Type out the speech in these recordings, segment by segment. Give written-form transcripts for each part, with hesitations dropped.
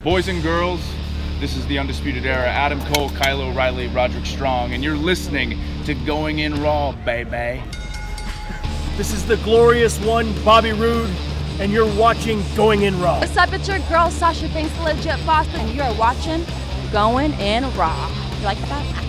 Boys and girls, this is the Undisputed Era. Adam Cole, Kyle O'Reilly, Roderick Strong, and you're listening to Going In Raw, baby. This is the glorious one, Bobby Roode, and you're watching Going In Raw. What's up, it's your girl, Sasha Banks, the legit boss, and you're watching Going In Raw. You like that?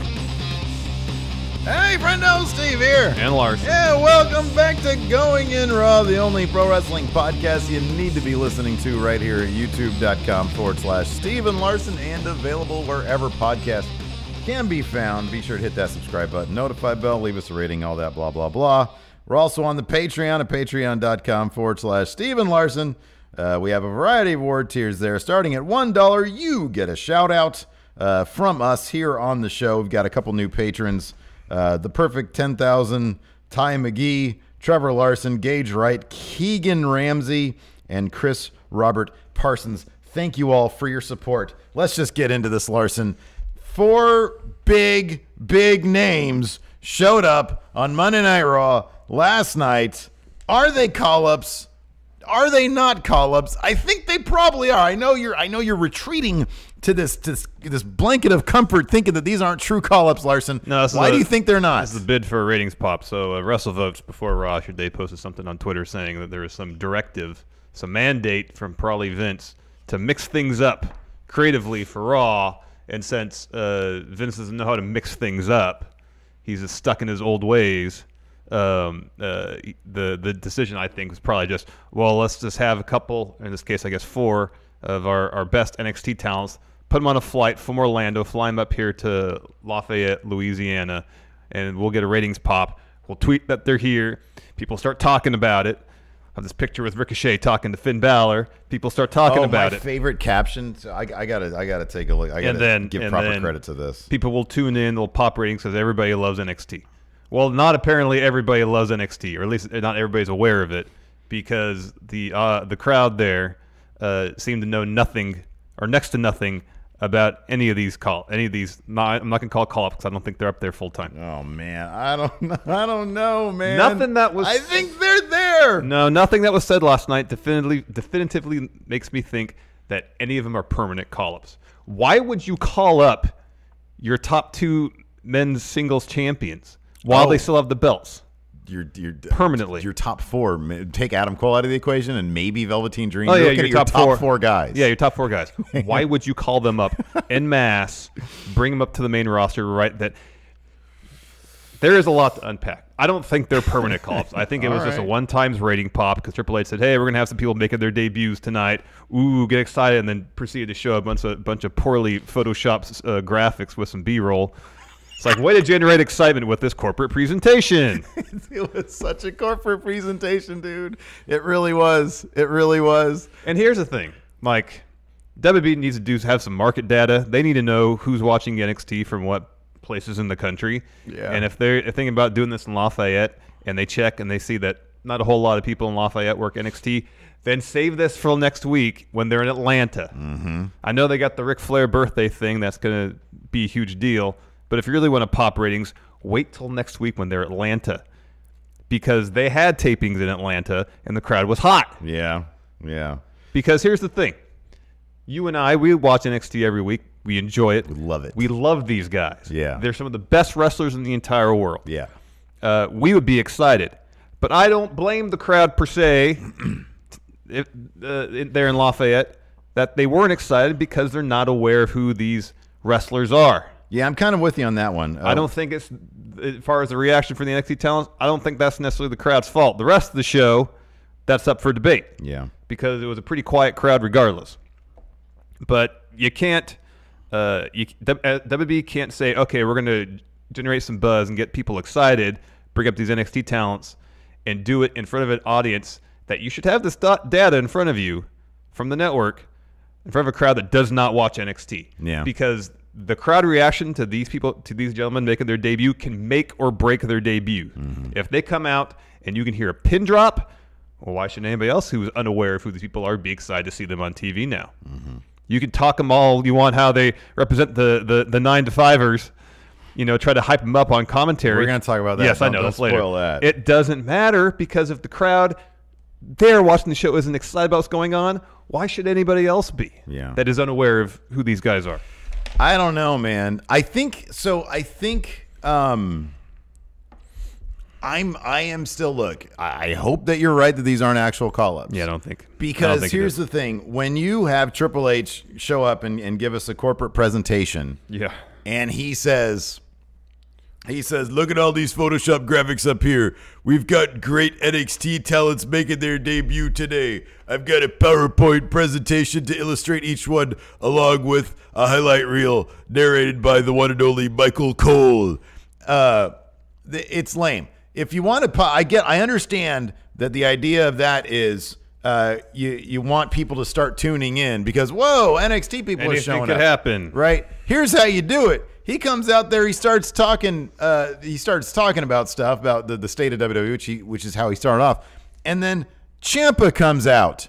Hey, friendo, Steve here. And Larson. Yeah, welcome back to Going In Raw, the only pro wrestling podcast you need to be listening to right here at youtube.com/Steven Larson, and available wherever podcasts can be found. Be sure to hit that subscribe button, notify bell, leave us a rating, all that blah, blah, blah. We're also on the Patreon at patreon.com/Steven Larson. We have a variety of award tiers there. Starting at $1, you get a shout out from us here on the show. We've got a couple new patrons. The Perfect 10,000, Ty McGee, Trevor Larson, Gage Wright, Keegan Ramsey, and Chris Robert Parsons. Thank you all for your support. Let's just get into this, Larson. 4 big names showed up on Monday Night Raw last night. Are they call-ups? Are they not call-ups? I think they probably are. I know you're retreating to this blanket of comfort, thinking that these aren't true call-ups, Larson. No, why do you think they're not? This is a bid for a ratings pop. So Wrestle Votes before Raw they posted something on Twitter saying that there was some directive, some mandate from probably Vince to mix things up creatively for Raw. And since Vince doesn't know how to mix things up, he's just stuck in his old ways. The decision, I think, was probably just, well, let's just have a couple, in this case I guess 4 of our best NXT talents, put them on a flight from Orlando, fly them up here to Lafayette, Louisiana, and we'll get a ratings pop. We'll tweet that they're here. People start talking about it. I have this picture with Ricochet talking to Finn Balor. People start talking about it. My favorite caption. So I gotta take a look. I gotta give proper credit to this. People will tune in. They'll pop ratings because everybody loves NXT. Well, not apparently everybody loves NXT, or at least not everybody's aware of it, because the crowd there seemed to know nothing or next to nothing about any of these. I'm not gonna call call-ups because I don't think they're up there full time. Oh man, I don't know, man. Nothing that was. I think they're there. No, nothing that was said last night definitively makes me think that any of them are permanent call-ups. Why would you call up your top 2 men's singles champions while they still have the belts? You're permanently. Your top 4. Take Adam Cole out of the equation and maybe Velveteen Dream. Oh yeah, your top 4 guys. Yeah, your top 4 guys. Why would you call them up en masse, bring them up to the main roster? Right, that there is a lot to unpack. I don't think they're permanent call-ups. I think it was just a one-time rating pop because Triple H said, "Hey, we're gonna have some people making their debuts tonight. Ooh, get excited!" And then proceeded to show a bunch of poorly photoshopped graphics with some B-roll. It's like, way to generate excitement with this corporate presentation. It was such a corporate presentation, dude. It really was. It really was. And here's the thing. Like, WWE needs to have some market data. They need to know who's watching NXT from what places in the country. Yeah. And if they're thinking about doing this in Lafayette and they check and they see that not a whole lot of people in Lafayette work NXT, then save this for next week when they're in Atlanta. Mm-hmm. I know they got the Ric Flair birthday thing. That's going to be a huge deal. But if you really want to pop ratings, wait till next week when they're Atlanta. Because they had tapings in Atlanta, and the crowd was hot. Yeah, yeah. Because here's the thing. You and I, we watch NXT every week. We enjoy it. We love it. We love these guys. Yeah. They're some of the best wrestlers in the entire world. Yeah. We would be excited. But I don't blame the crowd per se, if they're in Lafayette, that they weren't excited because they're not aware of who these wrestlers are. Yeah, I'm kind of with you on that one. I don't think it's, as far as the reaction from the NXT talents, I don't think that's necessarily the crowd's fault. The rest of the show, that's up for debate. Yeah. Because it was a pretty quiet crowd regardless. But you can't, WB can't say, okay, we're going to generate some buzz and get people excited, bring up these NXT talents, and do it in front of an audience that you should have this data in front of you from the network, in front of a crowd that does not watch NXT. Yeah. Because the crowd reaction to these people, to these gentlemen making their debut, can make or break their debut. Mm-hmm. If they come out and you can hear a pin drop, well, why should anybody else who's unaware of who these people are be excited to see them on TV now? Mm-hmm. You can talk them all you want, how they represent the 9-to-5ers, you know, try to hype them up on commentary. We're going to talk about that. Yes, I know. Don't That's later. Spoil that. It doesn't matter, because if the crowd there watching the show isn't excited about what's going on, Why should anybody else be? Yeah. That is unaware of who these guys are. I don't know, man. I think I am still, look, I hope that you're right that these aren't actual call-ups. Yeah, I don't think. Because here's the thing. When you have Triple H show up and give us a corporate presentation. Yeah. And he says, look at all these Photoshop graphics up here. We've got great NXT talents making their debut today. I've got a PowerPoint presentation to illustrate each one, along with a highlight reel narrated by the one and only Michael Cole. It's lame. If you want to, I understand that the idea of that is you want people to start tuning in because, whoa, NXT people are showing up. Anything could happen. Right? Here's how you do it. He comes out there. He starts talking. About stuff about the state of WWE, which is how he started off. And then Ciampa comes out.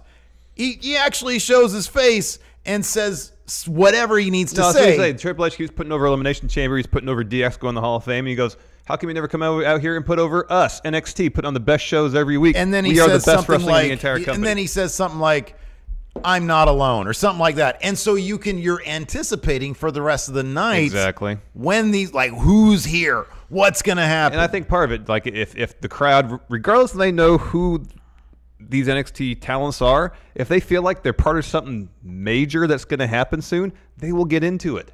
He actually shows his face and says whatever he needs to say. Triple H keeps putting over Elimination Chamber. He's putting over DX going to the Hall of Fame. And he goes, "How can we never come out here and put over us, NXT, put on the best shows every week? And then we are the best wrestling in the entire company." And then he says something like, "I'm not alone," or something like that. And so you're anticipating for the rest of the night. Exactly. When these, like, who's here? What's going to happen? And I think part of it, like, if the crowd, regardless if they know who these NXT talents are, if they feel like they're part of something major that's going to happen soon, they will get into it.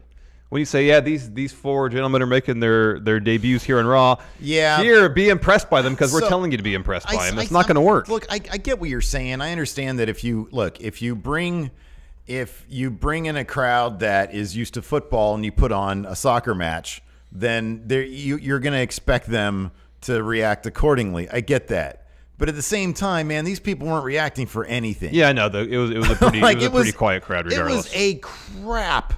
When you say, yeah, these four gentlemen are making their debuts here on Raw, here, be impressed by them because we're telling you to be impressed by them. It's not going to work. Look, I get what you're saying. I understand that if you bring in a crowd that is used to football and you put on a soccer match, then you're going to expect them to react accordingly. I get that. But at the same time, man, these people weren't reacting for anything. Yeah, I know. It was a pretty pretty quiet crowd regardless. It was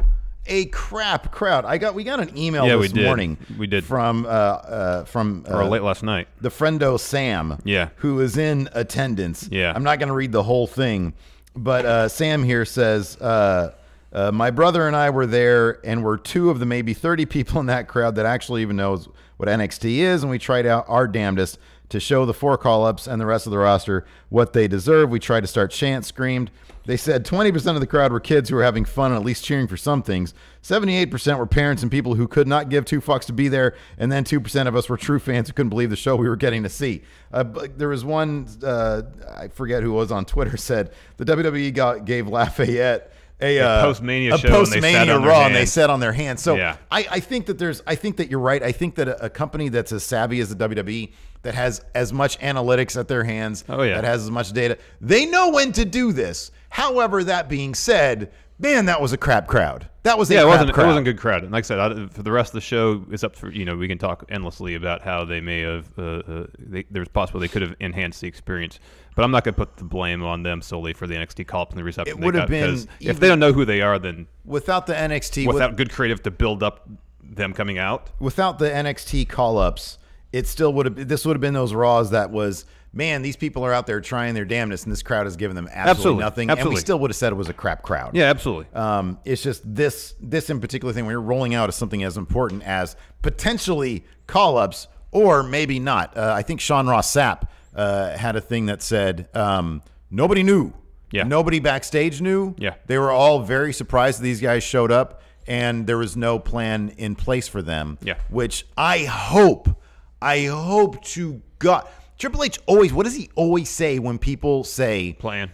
a crap crowd. We got an email this morning. We did from late last night. The friendo Sam, who is in attendance. Yeah, I'm not going to read the whole thing, but Sam here says, my brother and I were there, and we're two of the maybe 30 people in that crowd that actually even knows what NXT is, and we tried out our damnedest to show the 4 call-ups and the rest of the roster what they deserve. We tried to start chant, screamed. They said 20% of the crowd were kids who were having fun and at least cheering for some things. 78% were parents and people who could not give 2 fucks to be there. And then 2% of us were true fans who couldn't believe the show we were getting to see. There was one, I forget who it was on Twitter, said the WWE gave Lafayette a post-Mania show, post-Mania Raw, and they sat on their hands. So I think that you're right. I think that a company that's as savvy as the WWE, that has as much analytics at their hands, that has as much data, they know when to do this. However, that being said, man, that was a crap crowd. That was a crap crowd. It wasn't a good crowd. And like I said, for the rest of the show, it's up for, we can talk endlessly about how they may have, there's possible they could have enhanced the experience. But I'm not going to put the blame on them solely for the NXT call-up and the reception they got. Because if they don't know who they are, then without the NXT, without good creative to build up them coming out, without the NXT call-ups, it still would have. This would have been those Raws that was, man, these people are out there trying their damnedest, and this crowd has given them absolutely nothing. And we still would have said it was a crap crowd. Yeah, absolutely. It's just this in particular thing when you're rolling out as something as important as potentially call-ups or maybe not. I think Sean Ross Sapp had a thing that said nobody knew. Yeah. Nobody backstage knew. Yeah. They were all very surprised that these guys showed up, and there was no plan in place for them. Yeah. Which I hope to God. Triple H always, what does he always say when people say plan?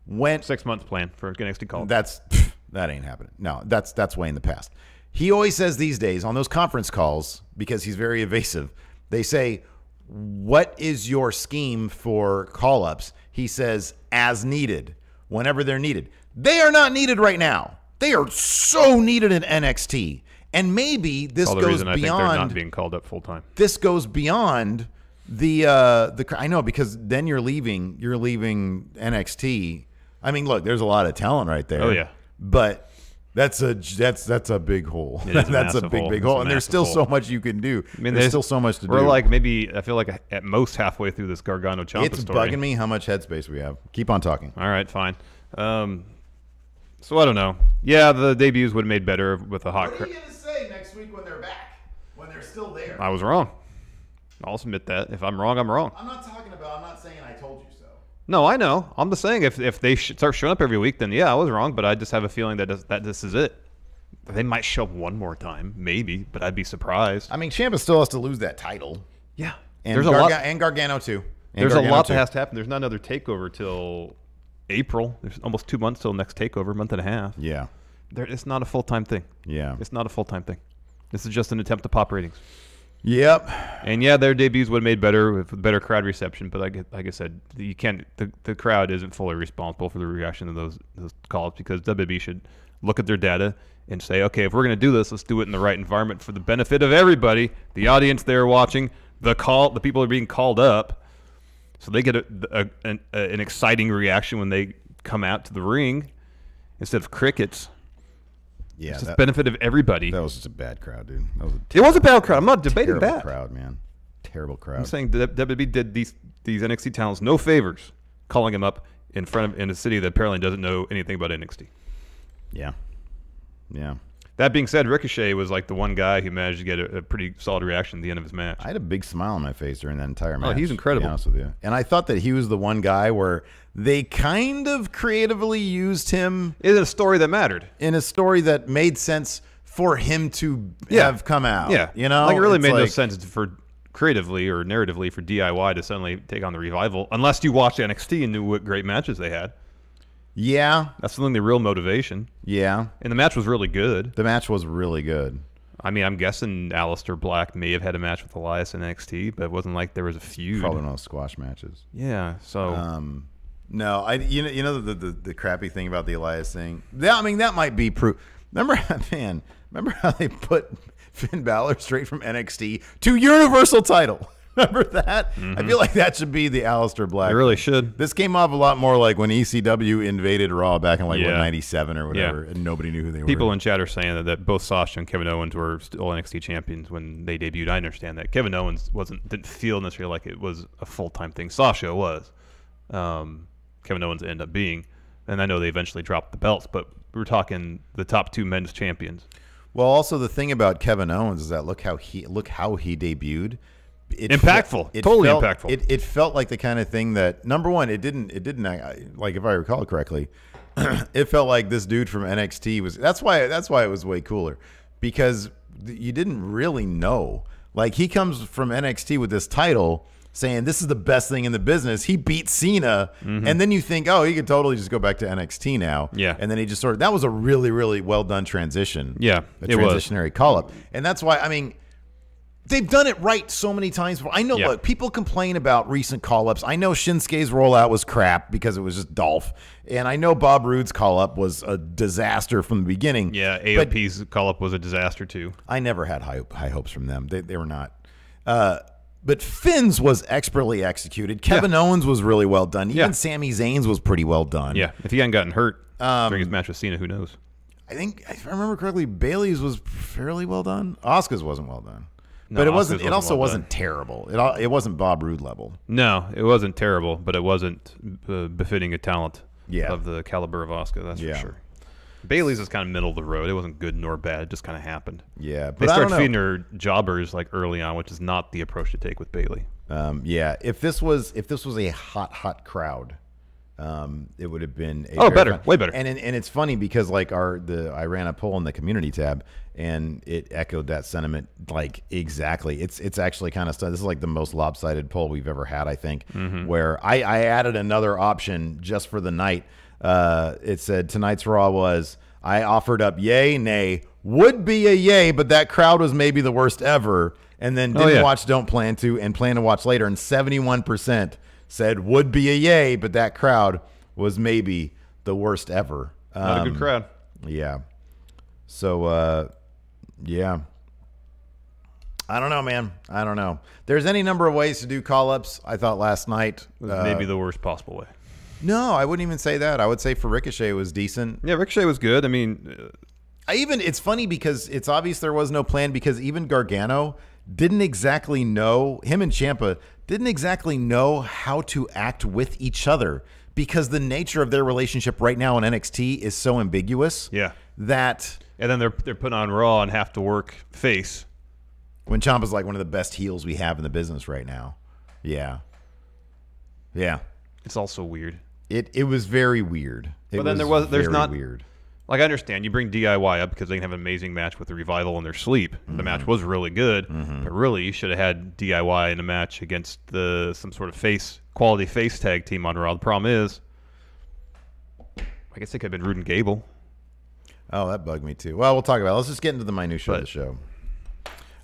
When 6 months plan for NXT call. That ain't happening. No, that's way in the past. He always says these days on those conference calls, because he's very evasive, they say, what is your scheme for call-ups? He says, as needed, whenever they're needed. They are not needed right now. They are so needed in NXT. And maybe this goes beyond. I think they're not being called up full time. This goes beyond the I know, because then you're leaving NXT. I mean, look, there's a lot of talent right there. Oh yeah. But that's a big hole. That's a big hole. And there's still so much you can do. I mean, there's still so much to do. We're like, maybe I feel like at most halfway through this Gargano Ciampa It's story. bugging me how much headspace we have. Keep on talking. All right, fine. So I don't know. Yeah, the debuts would have made better with a hot crowd. What are you going to say next week when they're back? When they're still there? I was wrong. I'll submit that. If I'm wrong, I'm wrong. I'm not saying I told you so. No, I know. I'm just saying if they start showing up every week, then yeah, I was wrong. But I just have a feeling that this is it. They might show up one more time, maybe, but I'd be surprised. I mean, Ciampa still has to lose that title. Yeah. And there's a lot. And Gargano too. There's a lot that has to happen. There's not another takeover till April. There's almost 2 months till next takeover, month and a half. Yeah. It's not a full-time thing. Yeah. It's not a full-time thing. This is just an attempt to pop ratings. Yep. And yeah, their debuts would have made better with better crowd reception, but like I said, you can't. The crowd isn't fully responsible for the reaction to those calls because WWE should look at their data and say, okay, if we're going to do this, let's do it in the right environment for the benefit of everybody, the audience there watching, the people are being called up, so they get an exciting reaction when they come out to the ring instead of crickets. Yeah, it's the benefit of everybody. That was just a bad crowd, dude. It was a bad crowd. I'm not debating terrible that. Crowd, man. Terrible crowd. I'm saying WWE did these NXT talents no favors, calling them up in a city that apparently doesn't know anything about NXT. Yeah. Yeah. That being said, Ricochet was like the one guy who managed to get a pretty solid reaction at the end of his match. I had a big smile on my face during that entire match. Oh, he's incredible. To be honest with you. And I thought that he was the one guy where they kind of creatively used him. It's a story that mattered. In a story that made sense for him to have come out. Yeah. You know? Like it really made no sense for creatively or narratively for DIY to suddenly take on the Revival unless you watched NXT and knew what great matches they had. Yeah. That's something the real motivation. Yeah. And the match was really good. The match was really good. I mean, I'm guessing Aleister Black may have had a match with Elias in NXT, but it wasn't like there was a feud. Probably no squash matches. Yeah. So. No, you know the crappy thing about the Elias thing. I mean, that might be proof. Remember how they put Finn Balor straight from NXT to Universal title? Remember that? Mm-hmm. I feel like that should be the Aleister Black. It really should. This came off a lot more like when ECW invaded Raw back in like 97 or whatever, and nobody knew who they were. People in chat are saying that both Sasha and Kevin Owens were still NXT champions when they debuted. I understand that. Kevin Owens didn't feel necessarily like it was a full-time thing. Sasha was. Kevin Owens ended up being. And I know they eventually dropped the belts, but we're talking the top two men's champions. Well, also the thing about Kevin Owens is that look how he debuted. Impactful. Impactful. It felt like the kind of thing that, number one, it didn't like, if I recall correctly, it felt like this dude from NXT was, that's why it was way cooler, because you didn't really know. Like, he comes from NXT with this title saying this is the best thing in the business. He beat Cena, and then you think, oh, he could totally just go back to NXT now. Yeah. And then he just that was a really, really well done transition. Yeah, a transitionary call-up. And that's why, I mean, they've done it right so many times before. I know, look, people complain about recent call-ups. I know Shinsuke's rollout was crap because it was just Dolph. And I know Bob Roode's call-up was a disaster from the beginning. Yeah, AOP's call-up was a disaster too. I never had high hopes from them. They were not. But Finn's was expertly executed. Kevin Owens was really well done. Even Sami Zayn's was pretty well done. Yeah, if he hadn't gotten hurt during his match with Cena, who knows? I think, if I remember correctly, Bayley's was fairly well done. Asuka's wasn't well done. No, but it wasn't. It also wasn't terrible. It wasn't Bob Roode level. No, it wasn't terrible, but it wasn't befitting a talent of the caliber of Asuka. That's for sure. Bayley's is kind of middle of the road. It wasn't good nor bad. It just kind of happened. Yeah, but they started feeding her jobbers like early on, which is not the approach to take with Bayley. Yeah, if this was a hot crowd, it would have been better, way better. And it's funny because like I ran a poll in the community tab and it echoed that sentiment like exactly. It's actually kind of this is like the most lopsided poll we've ever had, I think. Where I added another option just for the night. It said tonight's Raw was, I offered up yay, nay, would be a yay, but that crowd was maybe the worst ever, and then didn't watch, don't plan to, and plan to watch later, and 71% said would be a yay, but that crowd was maybe the worst ever. Not a good crowd. Yeah. So, yeah. I don't know, man. I don't know. There's any number of ways to do call-ups. I thought last night. It was maybe the worst possible way. No, I wouldn't even say that. I would say for Ricochet it was decent. Yeah, Ricochet was good. I mean, it's funny because it's obvious there was no plan because even Gargano didn't exactly know, him and Ciampa didn't exactly know how to act with each other because the nature of their relationship right now in NXT is so ambiguous. Yeah. That. And then they're put on Raw and have to work face. When Ciampa's like one of the best heels we have in the business right now. Yeah. Yeah. It's also weird. It was very weird. But then there's not weird. Like, I understand you bring DIY up because they can have an amazing match with the Revival in their sleep. The match was really good, but really you should have had DIY in a match against some sort of quality face tag team on Raw. The problem is, I guess it could have been Rude and Gable. Oh, that bugged me too. Well, we'll talk about it. Let's just get into the minutiae of the show.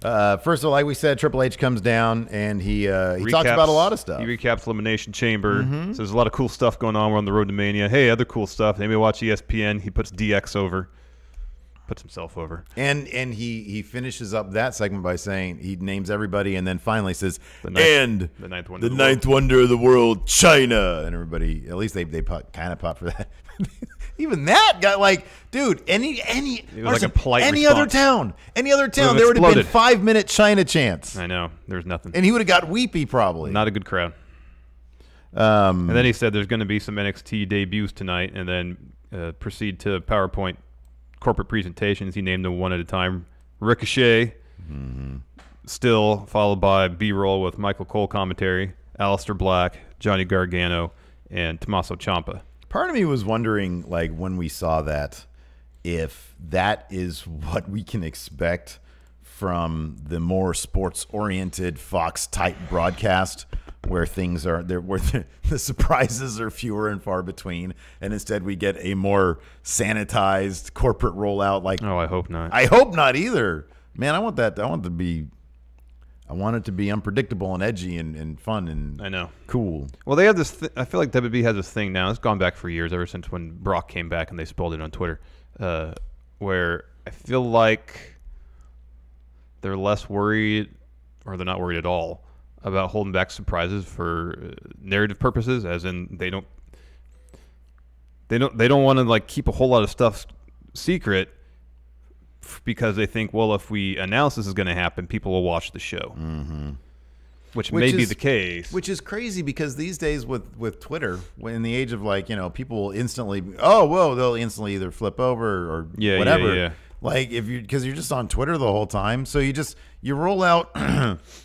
First of all, like we said, Triple H comes down and he talks about a lot of stuff. He recaps Elimination Chamber. So there's a lot of cool stuff going on. We're on the road to Mania. Hey, other cool stuff. Maybe watch ESPN. He puts DX over. Puts himself over. And he finishes up that segment by saying he names everybody and then finally says, the ninth wonder of the world, China. And everybody, at least they kind of pop for that. Even that got like, dude, any like a polite other town, there would have been 5-minute China chants. I know, there's nothing, and he would have got weepy probably. Not a good crowd. And then he said there's going to be some NXT debuts tonight, and then proceed to PowerPoint corporate presentations. He named them one at a time. Ricochet, still followed by B-roll with Michael Cole commentary, Aleister Black, Johnny Gargano, and Tommaso Ciampa. Part of me was wondering, like, when we saw that, if that is what we can expect from the more sports-oriented Fox-type broadcast, where things are there, where the surprises are fewer and far between, and instead we get a more sanitized corporate rollout. Like, oh, I hope not. I hope not either. Man, I want that. I want it to be unpredictable and edgy and fun and I know cool. Well, they have this. I feel like WWE has this thing now. It's gone back for years, ever since when Brock came back and they spoiled it on Twitter, where I feel like they're less worried, or they're not worried at all, about holding back surprises for narrative purposes. As in, they don't want to like keep a whole lot of stuff secret, because they think, well, if we announce this is going to happen, people will watch the show. Which may be the case. Which is crazy, because these days with Twitter, in the age of, like, you know, people instantly, they'll instantly either flip over or whatever. Yeah. Like, because you're just on Twitter the whole time, so you roll out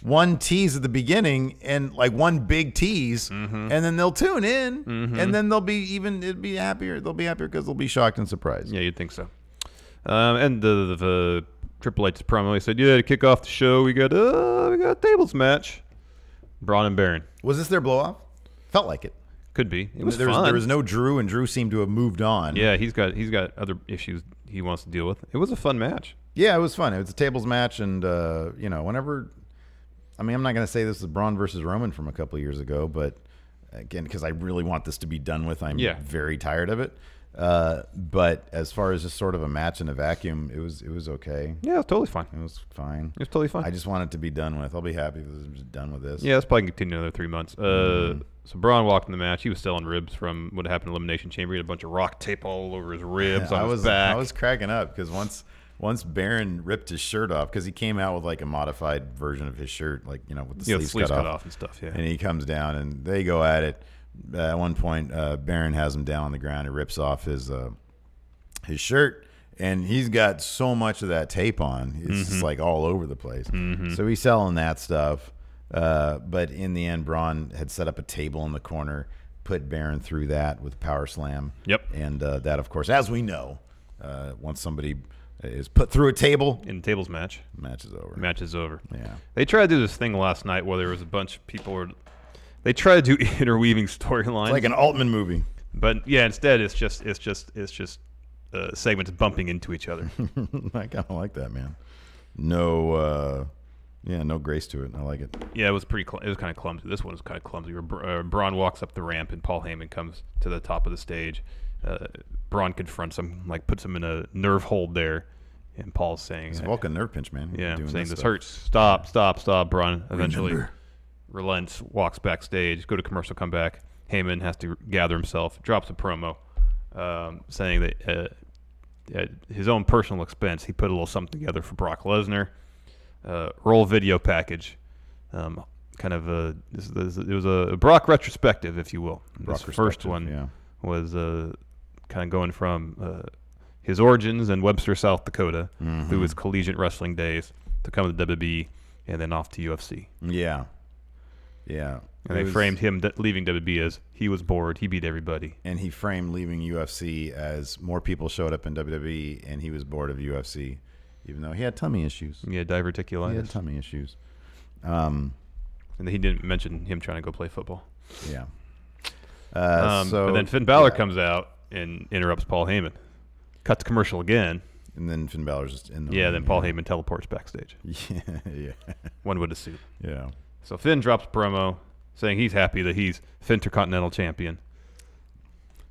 one tease at the beginning, and like one big tease, and then they'll tune in, and then they'll be happier because they'll be shocked and surprised. Yeah, you'd think so. And the Triple H's promo, he said, to kick off the show, we got a tables match. Braun and Baron. Was this their blow-off? Felt like it. Could be. It was fun. There was no Drew, and Drew seemed to have moved on. Yeah, he's got other issues he wants to deal with. It was a fun match. Yeah, it was fun. It was a tables match, and whenever, I mean, I'm not going to say this is Braun versus Roman from a couple of years ago, but again, because I really want this to be done with, I'm very tired of it. But as far as just sort of a match in a vacuum, it was okay. Yeah, it was totally fine. It was fine. It was totally fine. I just want it to be done with. I'll be happy if it's done with this. Yeah, let's probably continue another 3 months. So Braun walked in the match. He was selling ribs from what happened in Elimination Chamber. He had a bunch of rock tape all over his ribs on his back. I was cracking up because once Baron ripped his shirt off, because he came out with like a modified version of his shirt, like, with the sleeves cut off and stuff. Yeah, and he comes down and they go at it. At one point, Baron has him down on the ground and rips off his shirt, and he's got so much of that tape on, it's just like all over the place. So he's selling that stuff, but in the end, Braun had set up a table in the corner, put Baron through that with power slam. Yep. And that, of course, as we know, once somebody is put through a table in the tables match is over. Match is over. Yeah. They tried to do this thing last night where there was a bunch of people they try to do interweaving storylines. It's like an Altman movie. But yeah, instead it's just segments bumping into each other. I kind of like that, man. No grace to it. I like it. Yeah, it was kind of clumsy. This one was kind of clumsy. Where Braun walks up the ramp and Paul Heyman comes to the top of the stage. Braun confronts him, like puts him in a nerve hold there, and Paul's saying, "It's a Vulcan nerve pinch, man." Yeah, saying this hurts. Stop. Braun eventually relents, walks backstage, go to commercial, come back. Heyman has to gather himself, drops a promo, saying that at his own personal expense, he put a little something together for Brock Lesnar. Roll video package. It was a Brock retrospective, if you will. This first one was kind of going from his origins in Webster, South Dakota, through his collegiate wrestling days, to come to WWE, and then off to UFC. Yeah. Yeah. And they framed him leaving WB as he was bored. He beat everybody. And he framed leaving UFC as more people showed up in WWE, and he was bored of UFC, even though he had tummy issues. Yeah, diverticulitis. He had tummy issues. And he didn't mention him trying to go play football. Yeah. And then Finn Balor comes out and interrupts Paul Heyman. Cut to commercial again. And then Finn Balor's just in the ring. Then Paul yeah. Heyman teleports backstage. Yeah. One would assume. Yeah. So Finn drops a promo saying he's happy that he's Fintercontinental champion.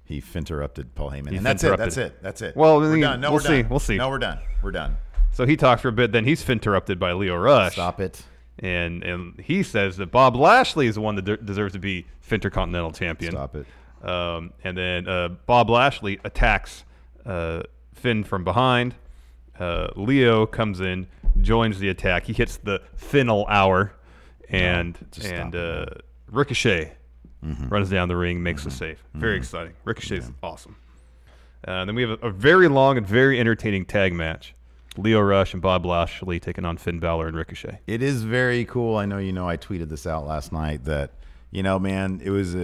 He finterrupted Paul Heyman. And that's it. Well, we're done. No, we'll see. We'll see. No, we're done. So he talks for a bit. Then he's finterrupted by Leo Rush. Stop it. And he says that Bob Lashley is the one that deserves to be Fintercontinental champion. Stop it. And then Bob Lashley attacks Finn from behind. Leo comes in, joins the attack. He hits the Finnal hour, and Ricochet runs down the ring, makes the save. Very exciting. Ricochet's awesome. Then we have a very long and very entertaining tag match. Leo Rush and Bob Lashley taking on Finn Balor and Ricochet. It is very cool. I know I tweeted this out last night that, man, it was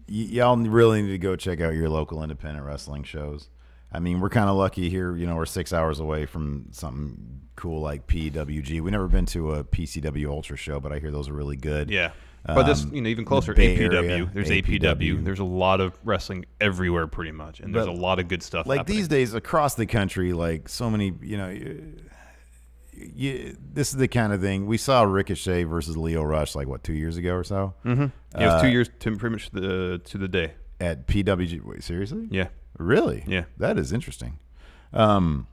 y'all really need to go check out your local independent wrestling shows. I mean, we're kind of lucky here. We're 6 hours away from something cool like PWG. We've never been to a PCW Ultra show, but I hear those are really good. Yeah. But this, even closer, APW. There's APW. There's a lot of wrestling everywhere, pretty much, and there's a lot of good stuff. Like happening. These days, across the country, like so many, this is the kind of thing we saw Ricochet versus Leo Rush, like 2 years ago or so. Mm-hmm. Yeah, it was 2 years to pretty much to the day at PWG. Wait, seriously? Yeah. Really? Yeah. That is interesting. And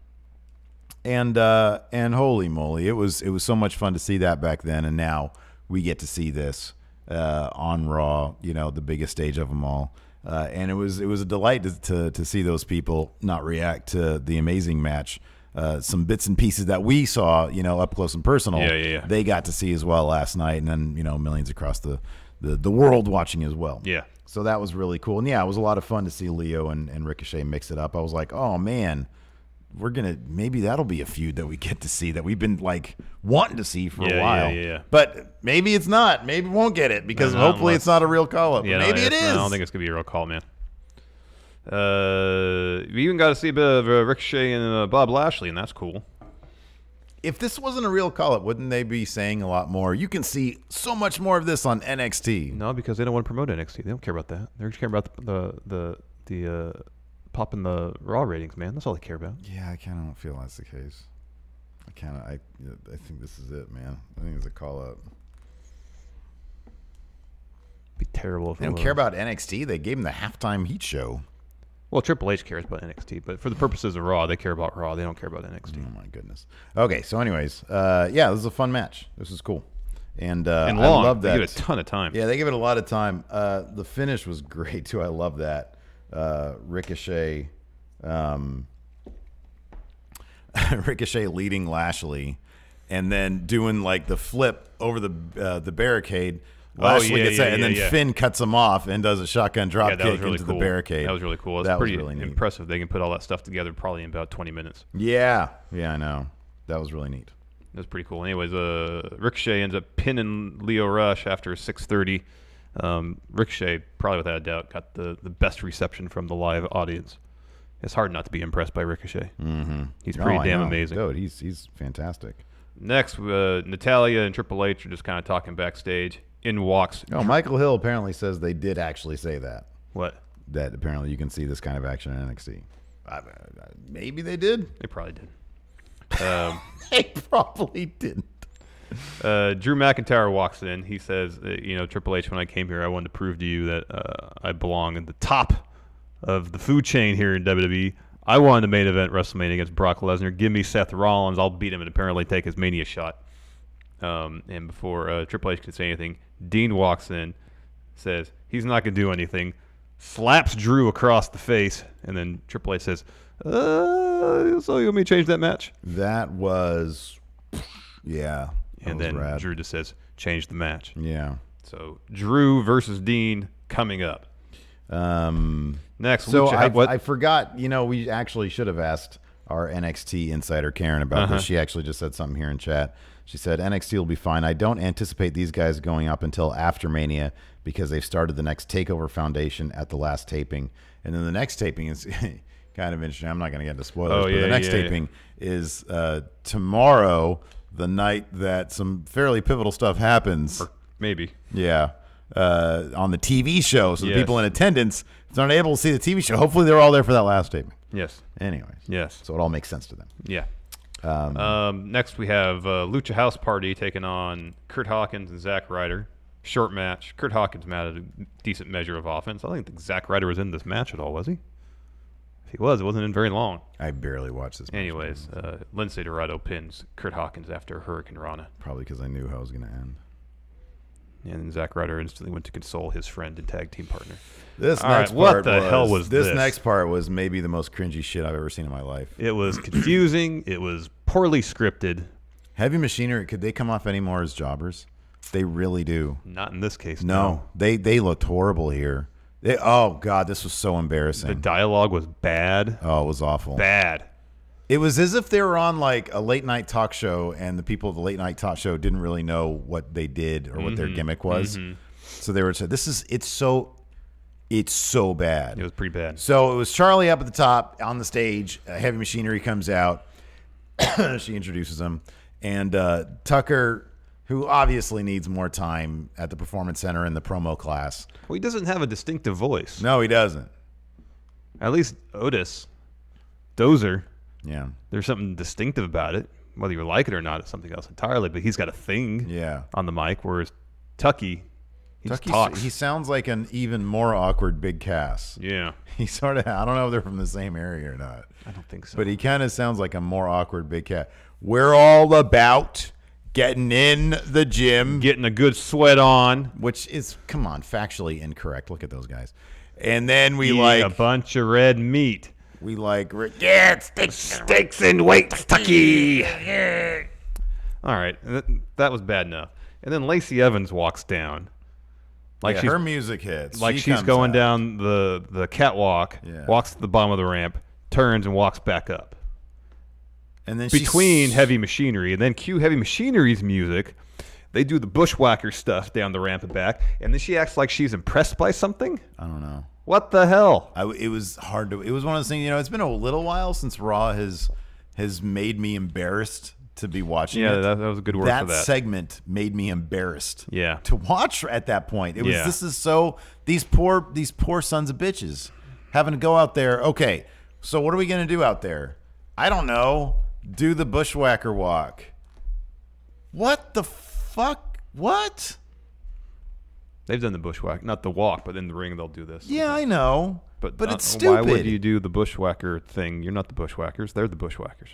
holy moly, it was so much fun to see that back then, and now we get to see this on Raw, the biggest stage of them all. And it was a delight to see those people not react to the amazing match. Some bits and pieces that we saw, up close and personal. Yeah. They got to see as well last night, and then millions across the world watching as well. Yeah. So that was really cool. And yeah, it was a lot of fun to see Leo and Ricochet mix it up. I was like, oh man, maybe that'll be a feud that we get to see that we've been wanting to see for a while. Yeah. But maybe it's not. Maybe we won't get it because hopefully it's not a real call-up. Yeah, maybe it is. I don't think it's going to be a real call, man. We even got to see a bit of Ricochet and Bob Lashley, and that's cool. If this wasn't a real call-up, wouldn't they be saying a lot more? You can see so much more of this on NXT. No, because they don't want to promote NXT. They don't care about that. They're just caring about the popping the Raw ratings, man. That's all they care about. Yeah, I kind of don't feel that's the case. I think this is it, man. I think it's a call-up. Be terrible if they don't care about NXT. They gave him the halftime heat show. Well, Triple H cares about NXT, but for the purposes of Raw, they care about Raw. They don't care about NXT. Oh, my goodness. Okay, so anyways, yeah, this is a fun match. This is cool. And long. I love that. They give it a ton of time. Yeah, they give it a lot of time. The finish was great, too. I love that. Ricochet leading Lashley and then doing the flip over the barricade. Lashley gets that, and then Finn cuts him off and does a shotgun drop kick into the barricade. That was really cool. That was pretty impressive. They can put all that stuff together probably in about 20 minutes. Yeah, I know. That was really neat. That was pretty cool. Anyways, Ricochet ends up pinning Leo Rush after 6:30. Ricochet, probably without a doubt, got the best reception from the live audience. It's hard not to be impressed by Ricochet. Mm-hmm. He's pretty damn amazing. Dude, he's fantastic. Next, Natalya and Triple H are just kind of talking backstage. In walks. Oh, Michael Hill apparently says they did actually say that. What? That apparently you can see this kind of action in NXT. Maybe they did. They probably did. They probably didn't. Drew McIntyre walks in. He says, Triple H, when I came here, I wanted to prove to you that I belong at the top of the food chain here in WWE. I wanted the main event WrestleMania against Brock Lesnar. Give me Seth Rollins. I'll beat him and apparently take his Mania shot. And before Triple H could say anything, Dean walks in, says he's not going to do anything, slaps Drew across the face, and then Triple H says, so you want me to change that match? That was, yeah. And then rad. Drew just says, change the match. Yeah. So Drew versus Dean coming up. Next. So I forgot, we actually should have asked our NXT insider Karen about this. She actually just said something here in chat. She said, NXT will be fine. I don't anticipate these guys going up until after Mania because they've started the next TakeOver Foundation at the last taping. And then the next taping is kind of interesting. I'm not going to get into spoilers, but the next taping is tomorrow, the night that some fairly pivotal stuff happens. Or maybe. Yeah. On the TV show. So the people in attendance, if they're not able to see the TV show, hopefully they're all there for that last taping. Yes. Anyways. Yes. So it all makes sense to them. Yeah. Next we have Lucha House Party taking on Kurt Hawkins and Zack Ryder. Short match. Kurt Hawkins had a decent measure of offense. I don't think Zack Ryder was in this match at all, was he? If he was, it wasn't in very long. I barely watched this match. Anyways, Lindsay Dorado pins Kurt Hawkins after Hurricane Rana. Probably because I knew how it was going to end. And then Zack Ryder instantly went to console his friend and tag team partner. This what the hell was this? This next part was maybe the most cringy shit I've ever seen in my life. It was confusing. It was poorly scripted. Heavy Machinery, could they come off anymore as jobbers? They really do. Not in this case. No. They looked horrible here. Oh, God, this was so embarrassing. The dialogue was bad. Oh, it was awful. Bad. It was as if they were on like a late night talk show and the people of the late night talk show didn't really know what they did or what their gimmick was. So they were saying, it's so bad. It was pretty bad. So it was Charlie up at the top on the stage. Heavy Machinery comes out. She introduces him. And Tucker, who obviously needs more time at the Performance Center in the promo class. Well, he doesn't have a distinctive voice. No, he doesn't. At least Otis, Dozer. Yeah. There's something distinctive about it. Whether you like it or not, it's something else entirely. But he's got a thing on the mic, whereas Tucky, he just talks. He sounds like an even more awkward Big Cass. Yeah. He sort of, I don't know if they're from the same area or not. I don't think so. But he kind of sounds like a more awkward Big Cass. We're all about getting in the gym. Getting a good sweat on. Which is, come on, factually incorrect. Look at those guys. And then we like a bunch of red meat. We like, steaks and weights, Tucky. All right, that was bad enough. And then Lacey Evans walks down, like her music hits, like she's going down the catwalk, walks to the bottom of the ramp, turns and walks back up. And then between Heavy Machinery and then cue Heavy Machinery's music, they do the bushwhacker stuff down the ramp and back, and then she acts like she's impressed by something. I don't know. What the hell? It was hard to. It was one of those things. You know, it's been a little while since Raw has made me embarrassed to be watching. Yeah, that was a good word for that. That segment made me embarrassed. Yeah. To watch at that point, it was. This is so these poor sons of bitches having to go out there. Okay, so what are we gonna do out there? I don't know. Do the bushwhacker walk. What the fuck? What? They've done the bushwhack, not the walk, but in the ring they'll do this. Yeah, I know. But it's stupid. Why would you do the bushwhacker thing? You're not the bushwhackers. They're the bushwhackers.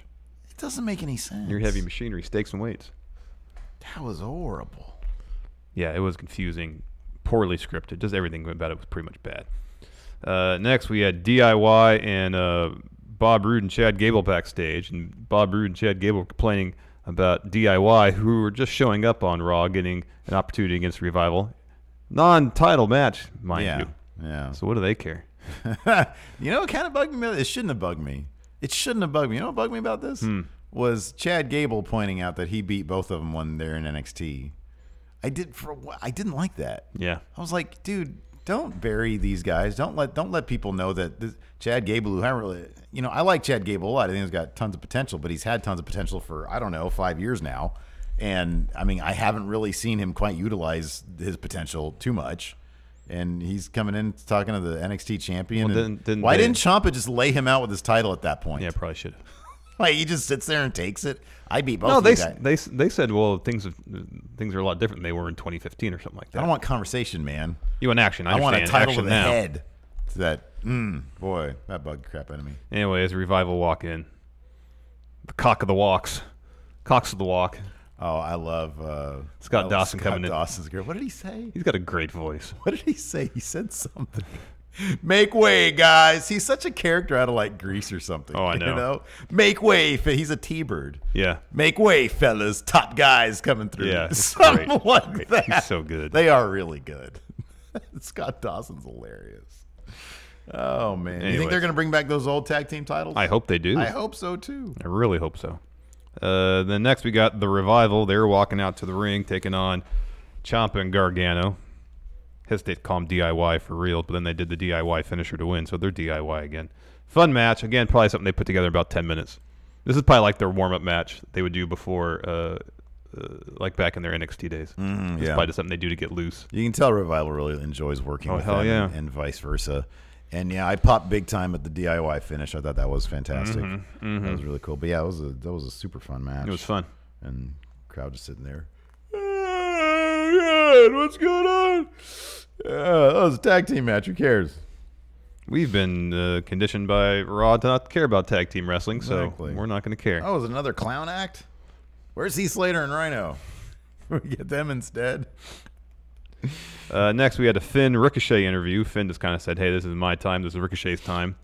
It doesn't make any sense. You're Heavy Machinery, stakes and weights. That was horrible. Yeah, it was confusing, poorly scripted. Just everything about it was pretty much bad. Next, we had DIY and Bob Roode and Chad Gable backstage. And Bob Roode and Chad Gable were complaining about DIY, who were just showing up on Raw, getting an opportunity against Revival. Non-title match, mind you. Yeah. So what do they care? You know what kind of bugged me about it? It shouldn't have bugged me. It shouldn't have bugged me. You know what bugged me about this? Was Chad Gable pointing out that he beat both of them when they're in NXT. I didn't like that. Yeah. I was like, dude, don't bury these guys. Don't let people know that Chad Gable, who I really, I like Chad Gable a lot. I think he's got tons of potential, but he's had tons of potential for, I don't know, 5 years now. And, I mean, I haven't really seen him quite utilize his potential too much. And he's coming in talking to the NXT champion. Well, why didn't Ciampa just lay him out with his title at that point? Yeah, probably should have. Like, he just sits there and takes it. I beat both of these guys. They said, well, things are a lot different than they were in 2015 or something like that. I don't want conversation, man. You want action. I want a title action to the head. To that, boy, that bugged the crap out of me. Anyway, as Revival walk in, the cock of the walks. Cocks of the walk. Oh, I love Scott Dawson coming in. Dawson's girl. What did he say? He's got a great voice. What did he say? He said something. Make way, guys. He's such a character out of like Grease or something. Oh, I know. You know? Make way. He's a T-Bird. Yeah. Make way, fellas. Top guys coming through. Yeah. Something great. like great. that. He's so good. They are really good. Scott Dawson's hilarious. Oh, man. You Anyways. think they're going to bring back those old tag team titles? I hope they do. I hope so, too. I really hope so. Then next we got the Revival. They're walking out to the ring, taking on Ciampa and Gargano. Hesitate to call them DIY for real, but then they did the DIY finisher to win, so they're DIY again. Fun match. Again, probably something they put together in about 10 minutes. This is probably like their warm-up match they would do before, like back in their NXT days. It's probably just something they do to get loose. You can tell Revival really enjoys working with hell them yeah. and vice versa. And, yeah, I popped big time at the DIY finish. I thought that was fantastic. That was really cool. But, yeah, that was a super fun match. It was fun. And crowd just sitting there. Oh, God, what's going on? That was a tag team match. Who cares? We've been conditioned by Raw to not care about tag team wrestling, Exactly. so we're not going to care. Oh, was it another clown act? Where's Heath Slater and Rhino? We get them instead. Next, we had a Finn Ricochet interview. Finn just kind of said, hey, this is my time. This is Ricochet's time.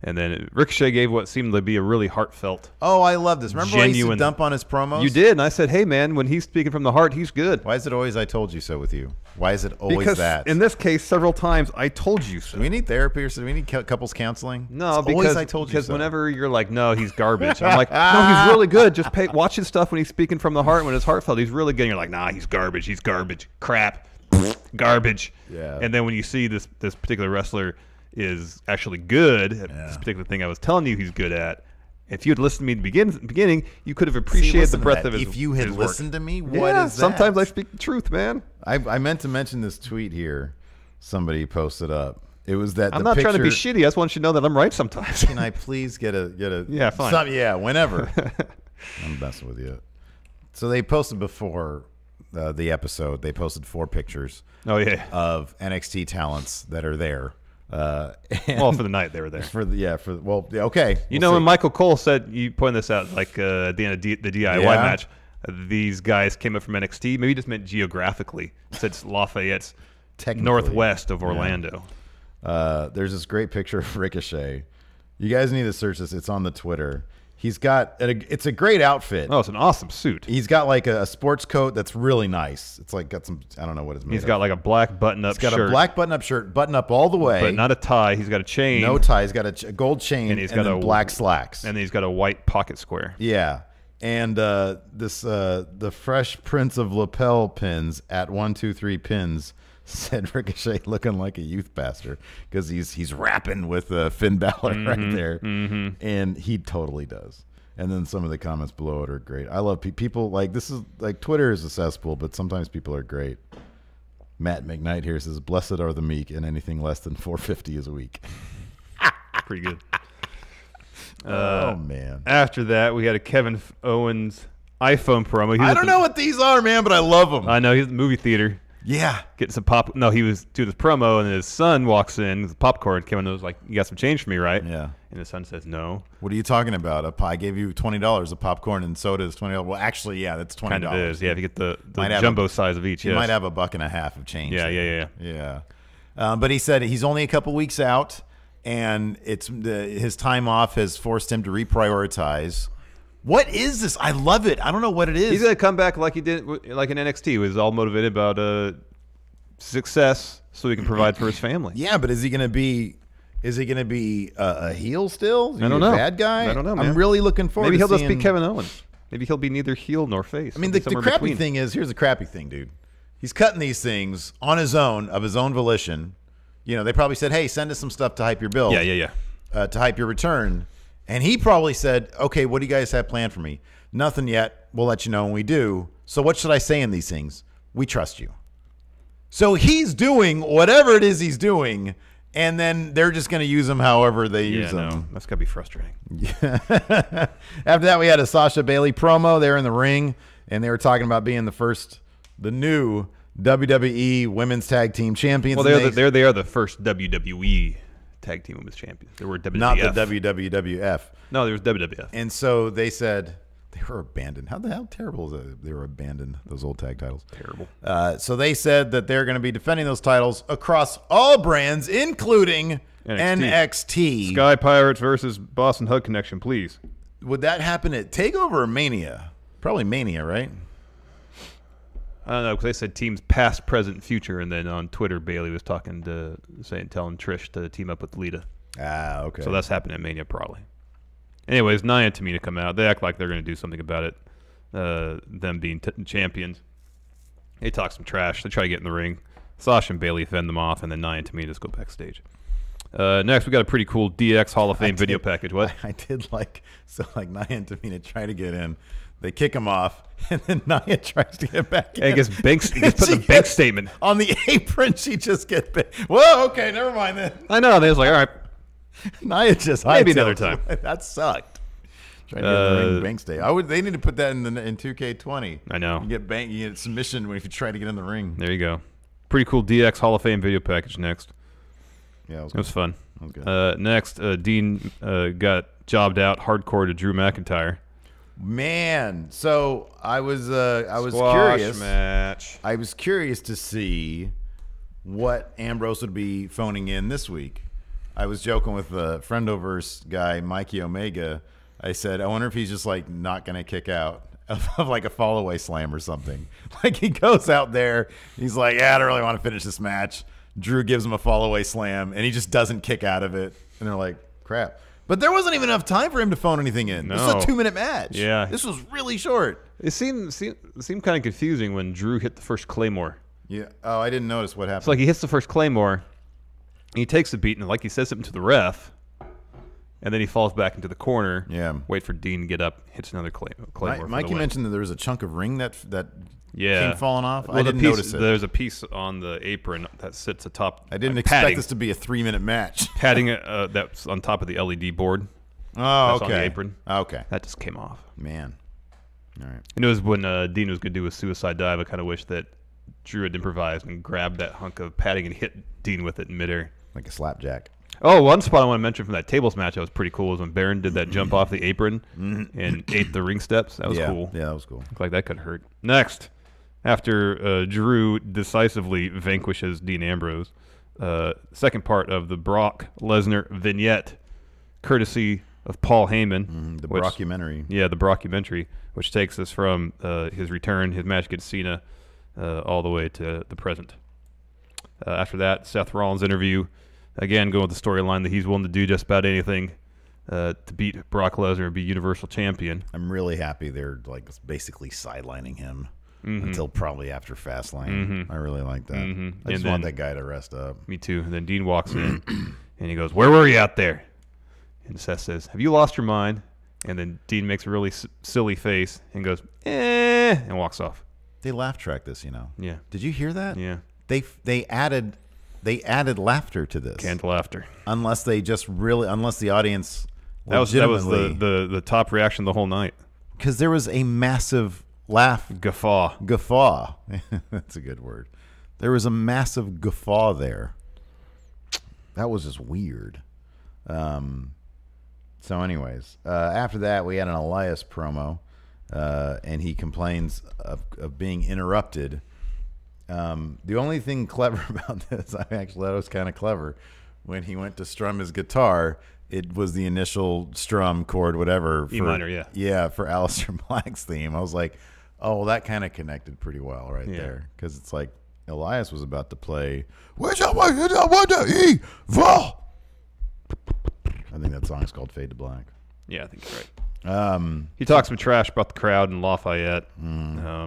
And then Ricochet gave what seemed to be a really heartfelt. Oh, I love this. Remember when I used to dump on his promos? You did, and I said, hey, man, when he's speaking from the heart, he's good. Why is it always I told you so with you? Why is it always because that? In this case, several times, I told you so. Do we need therapy or do we need couples counseling? No, it's because always I told you so. Because whenever you're like, no, he's garbage. I'm like, no, he's really good. Just watch his stuff when he's speaking from the heart. When it's heartfelt, he's really good. And you're like, nah, he's garbage. He's garbage. Crap. Garbage. Yeah. And then when you see this particular wrestler is actually good at this particular thing I was telling you he's good at, if you had listened to me at the beginning, you could have appreciated the breadth of his work. If you had listened to me, what is that? Sometimes I speak the truth, man. I meant to mention this tweet here. Somebody posted up. It was that I'm not trying to be shitty. I just want you to know that I'm right sometimes. Can I please get a yeah, fine. Yeah, whenever. I'm messing with you. So they posted before the episode. They posted 4 pictures. Oh yeah. Of NXT talents that are there. Well, for the night they were there. Okay. You know, when Michael Cole said, you pointed this out, like at the end of the DIY match, these guys came up from NXT. Maybe he just meant geographically. Said Lafayette's northwest of Orlando. There's this great picture of Ricochet. You guys need to search this. It's on the Twitter. He's got it's a great outfit. Oh, it's an awesome suit. He's got like a sports coat that's really nice. It's like got some, I don't know what it's made He's got like a black button-up shirt. He's got a black button-up shirt, button up all the way. But not a tie. He's got a chain. No tie. He's got a gold chain and he's got black slacks. And he's got a white pocket square. Yeah. And the Fresh Prince of Lapel Pins at 123 Pins said Ricochet looking like a youth pastor because he's rapping with Finn Balor right there, and he totally does. And then some of the comments below it are great. I love people like this is like Twitter is a cesspool, but sometimes people are great. Matt McKnight here says, "Blessed are the meek, and anything less than $4.50 is a week." Pretty good. Oh man! After that, we had a Kevin Owens iPhone promo. I don't know what these are, man, but I love them. I know he's in the movie theater. Yeah. Getting some pop. No, he was doing this promo, and his son walks in with popcorn. Kevin was like, "You got some change for me, right?" Yeah. And his son says, "No." What are you talking about? I gave you $20 of popcorn and soda is $20. Well, actually, yeah, that's $20. Kind of is. Yeah, if you get the jumbo size of each. You might have $1.50 of change. Yeah. But he said he's only a couple weeks out, and his time off has forced him to reprioritize. What is this? I love it. I don't know what it is. He's gonna come back like he did, like in NXT. He was all motivated about success, so he can provide for his family. Yeah, but is he gonna be? Is he gonna be a heel still? I don't know. A bad guy? I don't know, man. I'm really looking forward. Maybe to he'll just be Kevin Owens. Maybe he'll be neither heel nor face. I mean, the crappy thing is, here's the crappy thing, dude. He's cutting these things on his own, of his own volition. You know, they probably said, "Hey, send us some stuff to hype your build." Yeah. To hype your return. And he probably said, "Okay, what do you guys have planned for me?" "Nothing yet. We'll let you know when we do." So what should I say in these things? "We trust you." So he's doing whatever it is he's doing, and then they're just going to use him however they use him. No, that's got to be frustrating. After that, we had a Sasha Bailey promo. They were in the ring, and they were talking about being the new WWE Women's Tag Team Champions. Well, they are the first WWE Tag Team Women's Champions. They were WWF. Not the WWF. No, there was WWF. And so they said they were abandoned. How the hell terrible is it? They were abandoned, those old tag titles. Terrible. So they said that they're going to be defending those titles across all brands, including NXT. Sky Pirates versus Boston Hug Connection, please. Would that happen at TakeOver or Mania? Probably Mania, right? I don't know, because they said teams past, present, future, and then on Twitter, Bailey was telling Trish to team up with Lita. Ah, okay. So that's happening at Mania probably. Anyways, Nia and Tamina come out. They act like they're going to do something about it, them being champions. They talk some trash. They try to get in the ring. Sasha and Bailey fend them off, and then Nia and Tamina just go backstage. Next, we got a pretty cool DX Hall of Fame video package. What? I did like Nia and Tamina try to get in. They kick him off, and then Nia tries to get back in. And gets put the bank statement. On the apron, she just gets bit. Whoa, okay, never mind then. I know. They was like, all right. Nia just maybe another time. That sucked. Trying to get in the ring bank state. They need to put that in 2K20. I know. You get submission if you try to get in the ring. There you go. Pretty cool DX Hall of Fame video package next. Yeah, it was fun. That was good. Next, Dean got jobbed out hardcore to Drew McIntyre. Man, so I was Squash curious. Match. I was curious to see what Ambrose would be phoning in this week. I was joking with the Friendoverse guy, Mikey Omega. I said, I wonder if he's just like not going to kick out of like a fall away slam or something. Like he goes out there, he's like, yeah, I don't really want to finish this match. Drew gives him a fall away slam, and he just doesn't kick out of it. And they're like, crap. But there wasn't even enough time for him to phone anything in. No. This is a 2-minute match. Yeah. This was really short. It seemed kind of confusing when Drew hit the first Claymore. Yeah. Oh, I didn't notice what happened. It's like he hits the first Claymore, he takes the beat, and like he says something to the ref, and then he falls back into the corner. Yeah. Wait for Dean to get up, hits another Claymore. Mikey mentioned that there was a chunk of ring that yeah. came falling off. Well, I didn't notice it. There's a piece on the apron that sits atop. I didn't expect this to be a 3-minute match. Padding that's on top of the LED board. Oh, that's okay. on the apron. Okay. That just came off. Man. All right. And it was when Dean was going to do a suicide dive. I kind of wish that Drew had improvised and grabbed that hunk of padding and hit Dean with it in midair. Like a slapjack. Oh, one spot I want to mention from that tables match that was pretty cool was when Baron did that jump off the apron and ate the ring steps. That was cool. Yeah, that was cool. Looked like that could hurt. Next, after Drew decisively vanquishes Dean Ambrose, second part of the Brock Lesnar vignette, courtesy of Paul Heyman. The Brockumentary. Yeah, the Brockumentary, which takes us from his return, his match against Cena, all the way to the present. After that, Seth Rollins' interview. Again, going with the storyline that he's willing to do just about anything to beat Brock Lesnar and be Universal Champion. I'm really happy they're like basically sidelining him until probably after Fastlane. I really like that. I just want that guy to rest up. Me too. And then Dean walks in and he goes, "Where were you out there?" And Seth says, "Have you lost your mind?" And then Dean makes a really silly face and goes, "Eh," and walks off. They laugh track this, you know. Yeah. Did you hear that? Yeah. They added laughter to this. Canned laughter. Unless the audience that was the top reaction the whole night. Because there was a massive guffaw. That's a good word. There was a massive guffaw there. That was just weird. So anyways, after that we had an Elias promo, and he complains of being interrupted. The only thing clever about this, I actually thought it was kind of clever, when he went to strum his guitar, it was the initial strum chord, whatever. E minor, yeah. Yeah, for Aleister Black's theme. I was like, oh, well, that kind of connected pretty well there. Because it's like Elias was about to play, "Where's that one? Evil?" I think that song is called Fade to Black. Yeah, I think you're right. He talks some trash about the crowd in Lafayette.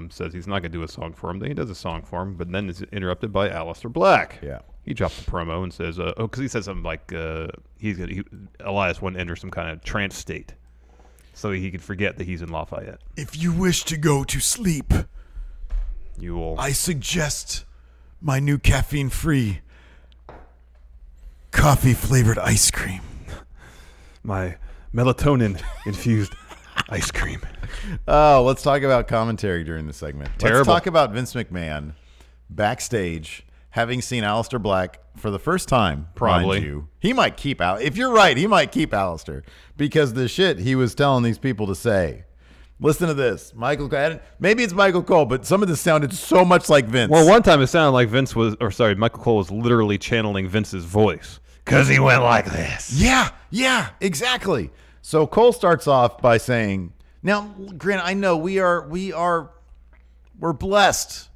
Says he's not going to do a song for him. Then he does a song for him, but then is interrupted by Aleister Black. Yeah. He drops a promo and says, because he says something like Elias wouldn't enter some kind of trance state so he could forget that he's in Lafayette. "If you wish to go to sleep, you will. I suggest my new caffeine-free coffee-flavored ice cream. My melatonin-infused ice cream." Oh, let's talk about commentary during the segment. Terrible. Let's talk about Vince McMahon backstage, having seen Aleister Black for the first time. Probably. Mind you. He might keep out. If you're right, he might keep Aleister because the shit he was telling these people to say. Listen to this. Maybe it's Michael Cole, but some of this sounded so much like Vince. Well, one time it sounded like Michael Cole was literally channeling Vince's voice. Because he went like this. Yeah, exactly. So Cole starts off by saying, now, Grant, I know we're blessed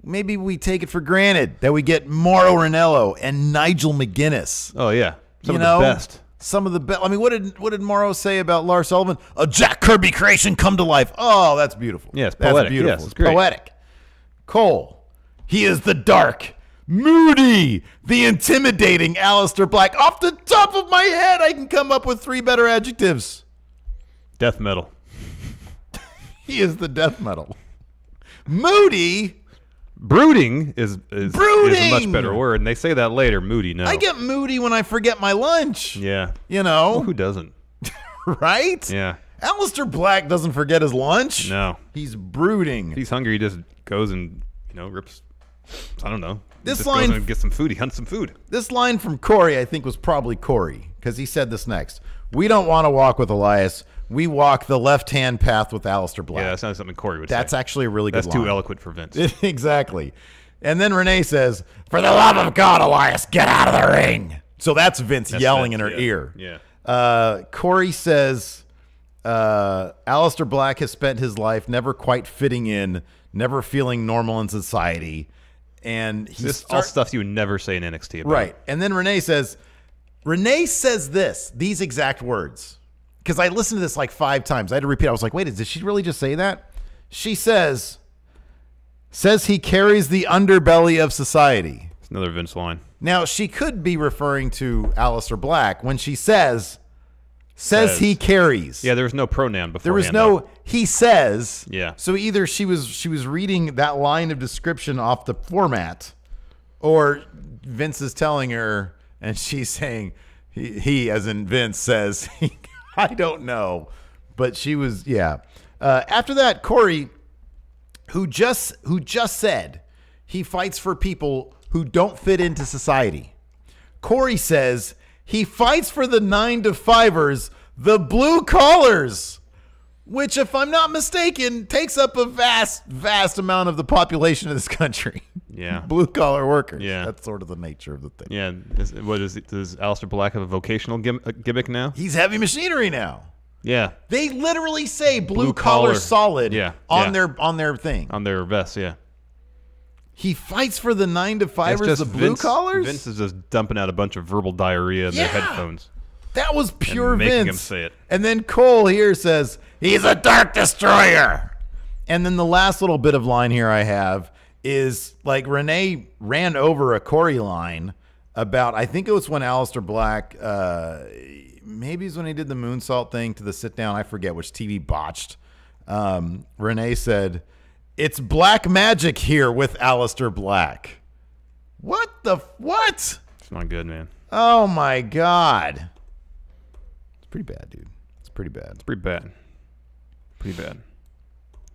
maybe we take it for granted that we get Mauro Ranallo and Nigel McGuinness. Oh yeah, some of the best. Some of the best. I mean, what did Mauro say about Lars Sullivan? A Jack Kirby creation come to life. Oh, that's beautiful. Yes, poetic. That's beautiful. Yes, it's great. Poetic. Cole, he is the dark, moody, the intimidating Aleister Black. Off the top of my head, I can come up with 3 better adjectives. Death metal. He is the death metal. Moody. Brooding is a much better word, and they say that later. Moody, no. I get moody when I forget my lunch. Yeah. You know? Well, who doesn't? Right? Yeah. Aleister Black doesn't forget his lunch. No. He's brooding. If he's hungry, he just goes and, rips, I don't know. This just line, goes and gets some food. He hunts some food. This line from Corey, I think, was probably Corey, because he said this next. We don't want to walk with Elias. We walk the left-hand path with Aleister Black. Yeah, that sounds something Corey would say. That's actually a really good line. That's too eloquent for Vince. Exactly. And then Renee says, for the love of God, Elias, get out of the ring. So that's Vince yelling in her ear. Yeah. Corey says, Aleister Black has spent his life never quite fitting in, never feeling normal in society. And he's all stuff you would never say in NXT about. Right. And then Renee says these exact words. Because I listened to this like 5 times. I had to repeat. I was like, wait, did she really just say that? She says he carries the underbelly of society. It's another Vince line. Now, she could be referring to Aleister Black when she says he carries. Yeah, there was no pronoun before. There was no he says. Yeah. So either she was reading that line of description off the format, or Vince is telling her and she's saying he as in Vince says he. I don't know, but she was, yeah. After that, Corey, who just said he fights for people who don't fit into society. Corey says he fights for the 9-to-5ers, the blue collars, which, if I'm not mistaken, takes up a vast, vast amount of the population of this country. Yeah. Blue collar workers. Yeah. That's sort of the nature of the thing. Yeah. Does Aleister Black have a vocational gimmick now? He's heavy machinery now. Yeah. They literally say blue collar solid on their thing. On their vest, yeah. He fights for the 9-to-5ers, the blue collars? Vince is just dumping out a bunch of verbal diarrhea in their headphones. That was pure and Vince. Making him say it. And then Cole here says, he's a dark destroyer. And then the last little bit of line here I have is like Renee ran over a Corey line about, I think it was when Aleister Black, maybe it's when he did the moonsault thing to the sit down. I forget which TV botched. Renee said, it's black magic here with Aleister Black. What? It's not good, man. Oh my God. It's pretty bad, dude. It's pretty bad. It's pretty bad. Pretty bad.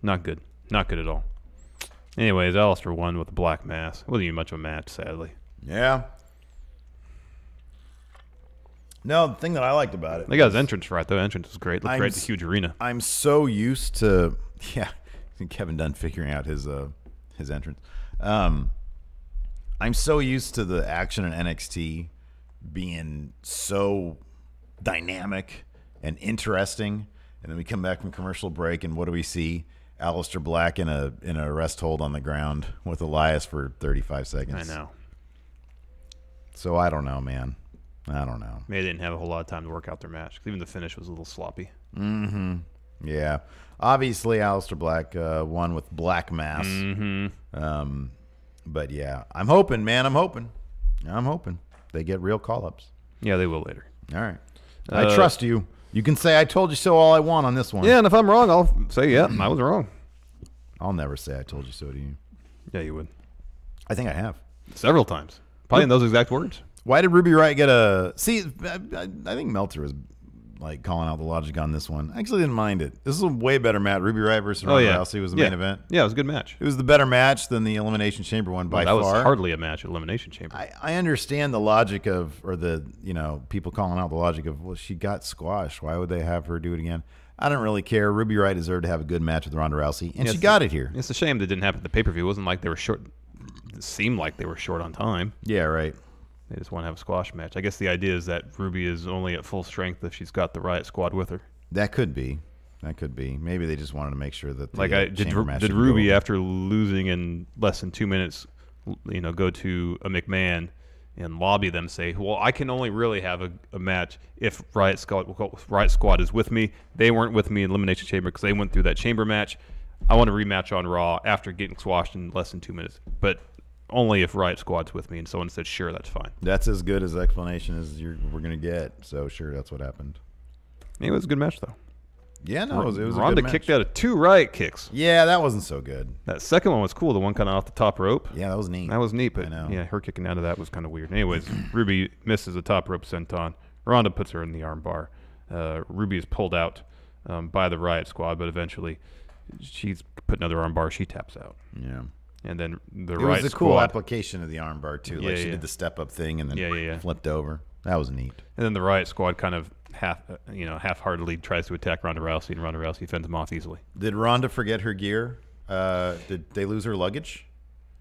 Not good. Not good at all. Anyways, Aleister won with a black mass. It wasn't even much of a match, sadly. Yeah. No, the thing that I liked about it. They got his entrance right, though. Entrance was great. Looked great in the huge arena. I'm so used to, Kevin Dunn figuring out his entrance. I'm so used to the action in NXT being so dynamic and interesting. And then we come back from commercial break, and what do we see? Aleister Black in a rest hold on the ground with Elias for 35 seconds. I know. So I don't know, man. I don't know. Maybe they didn't have a whole lot of time to work out their match. Even the finish was a little sloppy. Mm-hmm. Yeah. Obviously, Aleister Black won with black mass. Mm-hmm. But yeah, I'm hoping, man. I'm hoping they get real call-ups. Yeah, they will later. All right. I trust you. You can say I told you so all I want on this one. Yeah, and if I'm wrong, I'll say, yeah, I was wrong. I'll never say I told you so to you. Yeah, you would. I think I have. Several times. Probably in those exact words. Why did Ruby Riott get a... See, I think Meltzer was like calling out the logic on this one. I actually didn't mind it. This is a way better match. Ruby Riott versus Ronda Rousey was the main event. Yeah, it was a good match. It was the better match than the Elimination Chamber one by far. That was hardly a match at Elimination Chamber. I understand the logic of, or the, people calling out the logic of, well, she got squashed. Why would they have her do it again? I don't really care. Ruby Riott deserved to have a good match with Ronda Rousey, and she got it here. It's a shame that didn't happen at the pay-per-view. It wasn't like they were short. It seemed like they were short on time. Yeah, right. They just want to have a squash match. I guess the idea is that Ruby is only at full strength if she's got the Riott Squad with her. That could be. That could be. Maybe they just wanted to make sure that the did Ruby after losing in less than 2 minutes, go to a McMahon and lobby them, say, well, I can only really have a match if Riot Squad is with me. They weren't with me in Elimination Chamber because they went through that chamber match. I want a rematch on Raw after getting squashed in less than 2 minutes, but only if Riot Squad's with me. And someone said, sure, that's fine. That's as good as explanation as we're going to get. So, sure, that's what happened. It was a good match, though. Yeah, no, it was a good Ronda match. kicked out of 2 Riot kicks. Yeah, that wasn't so good. That second one was cool, the one kind of off the top rope. Yeah, that was neat. That was neat, but yeah, her kicking out of that was kind of weird. Anyways, Ruby misses the top rope senton. Ronda puts her in the arm bar. Ruby is pulled out by the Riot Squad, but eventually she's put another arm bar. She taps out. Yeah. And then the Riot Squad. It was a cool application of the arm bar, too. Like she did the step-up thing and then flipped over. That was neat. And then the Riot Squad kind of half-heartedly tries to attack Ronda Rousey, and Ronda Rousey fends him off easily. Did Ronda forget her gear? Did they lose her luggage?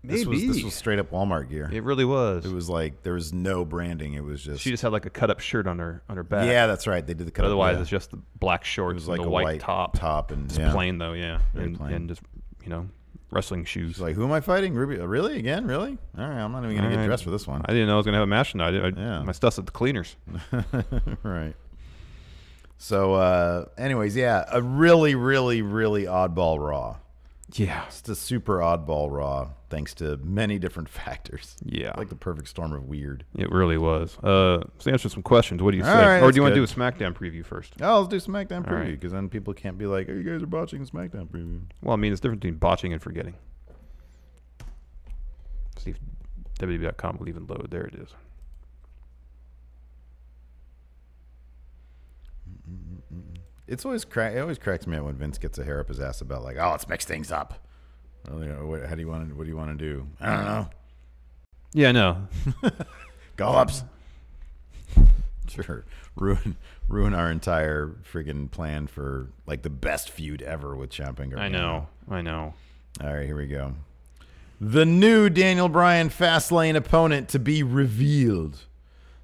Maybe. This was straight up Walmart gear. It really was. It was like there was no branding. It was just she just had like a cut-up shirt on her back. Yeah, that's right. They did the cut-up. Otherwise, it's just the black shorts. It was like and the white top, and it's plain though. Yeah, and just wrestling shoes. She's like, who am I fighting? Ruby? Really? Again? Really? All right, I'm not even gonna get dressed for this one. I didn't know I was gonna have a match tonight. My stuff's at the cleaners. Right. So, anyways, yeah, a really, really, really oddball Raw. Yeah. It's a super oddball Raw, thanks to many different factors. Yeah. Like the perfect storm of weird. It really was. Let's answer some questions. What do you say? Right, or do you want to do a SmackDown preview first? Oh, let's do SmackDown preview, because then people can't be like, oh, you guys are botching the SmackDown preview. Well, I mean, it's different between botching and forgetting. See if WWE.com will even load. There it is. It always cracks me out when Vince gets a hair up his ass about like, oh, let's mix things up. Well, what do you want to do? I don't know. Yeah, no. Callups. Sure. Ruin our entire friggin' plan for like the best feud ever with Ciampa Gargano. I know. All right, here we go. The new Daniel Bryan Fastlane opponent to be revealed.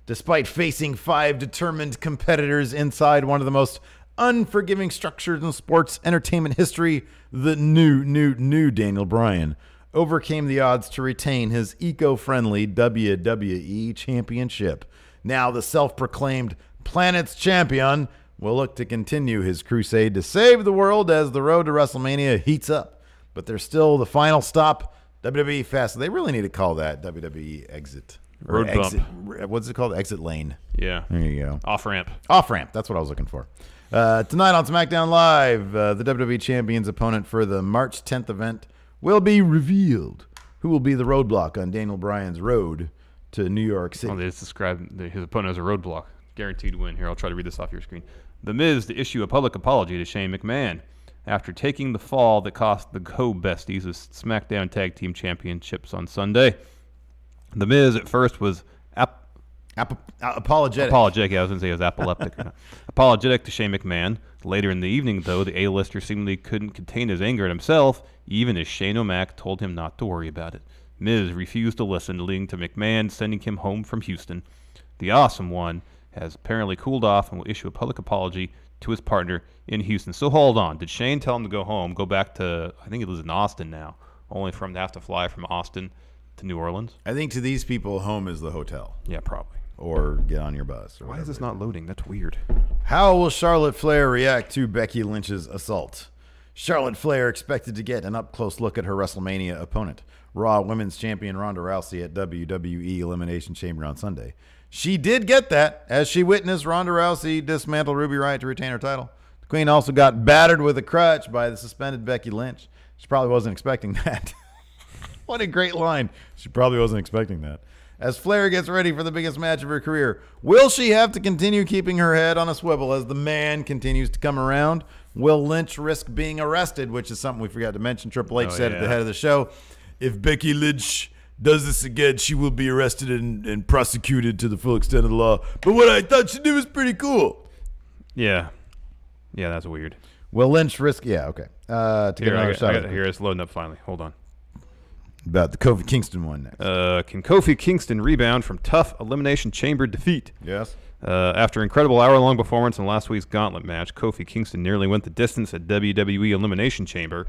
Despite facing 5 determined competitors inside one of the most unforgiving structures in sports entertainment history, the new Daniel Bryan overcame the odds to retain his eco-friendly WWE Championship. Now the self-proclaimed Planet's Champion will look to continue his crusade to save the world as the road to WrestleMania heats up. But there's still the final stop, WWE Fast. They really need to call that WWE Exit. Road exit, bump. What's it called? Exit lane. Yeah. There you go. Off-ramp. Off-ramp. That's what I was looking for. Tonight on SmackDown Live, the WWE Champion's opponent for the March 10th event will be revealed. Who will be the roadblock on Daniel Bryan's road to New York City? Well, they just described his opponent as a roadblock. Guaranteed win. Here, I'll try to read this off your screen. The Miz to issue a public apology to Shane McMahon after taking the fall that cost the Co-Besties the SmackDown Tag Team Championships on Sunday. The Miz at first was apologetic. Apologetic. Yeah, I was going to say he was epileptic. Apologetic to Shane McMahon. Later in the evening, though, the A-lister seemingly couldn't contain his anger at himself, even as Shane O'Mac told him not to worry about it. Miz refused to listen, leading to McMahon sending him home from Houston. The Awesome One has apparently cooled off and will issue a public apology to his partner in Houston. So hold on. Did Shane tell him to go home, go back to, I think he lives in Austin now, only for him to have to fly from Austin to New Orleans? I think to these people, home is the hotel. Yeah, probably. Or get on your bus. Or why is this not loading? That's weird. How will Charlotte Flair react to Becky Lynch's assault? Charlotte Flair expected to get an up-close look at her WrestleMania opponent, Raw Women's Champion Ronda Rousey at WWE Elimination Chamber on Sunday. She did get that as she witnessed Ronda Rousey dismantle Ruby Riott to retain her title. The Queen also got battered with a crutch by the suspended Becky Lynch. She probably wasn't expecting that. What a great line. She probably wasn't expecting that. As Flair gets ready for the biggest match of her career, will she have to continue keeping her head on a swivel as the man continues to come around? Will Lynch risk being arrested, which is something we forgot to mention. Triple H said at the head of the show, if Becky Lynch does this again, she will be arrested and prosecuted to the full extent of the law. But what I thought she did was pretty cool. Yeah. Yeah, that's weird. Will Lynch risk... Yeah, okay. To get another shot. Here, it's loading up finally. Hold on. About the Kofi Kingston one next. Can Kofi Kingston rebound from tough Elimination Chamber defeat? Yes. After incredible hour-long performance in last week's Gauntlet match, Kofi Kingston nearly went the distance at WWE Elimination Chamber.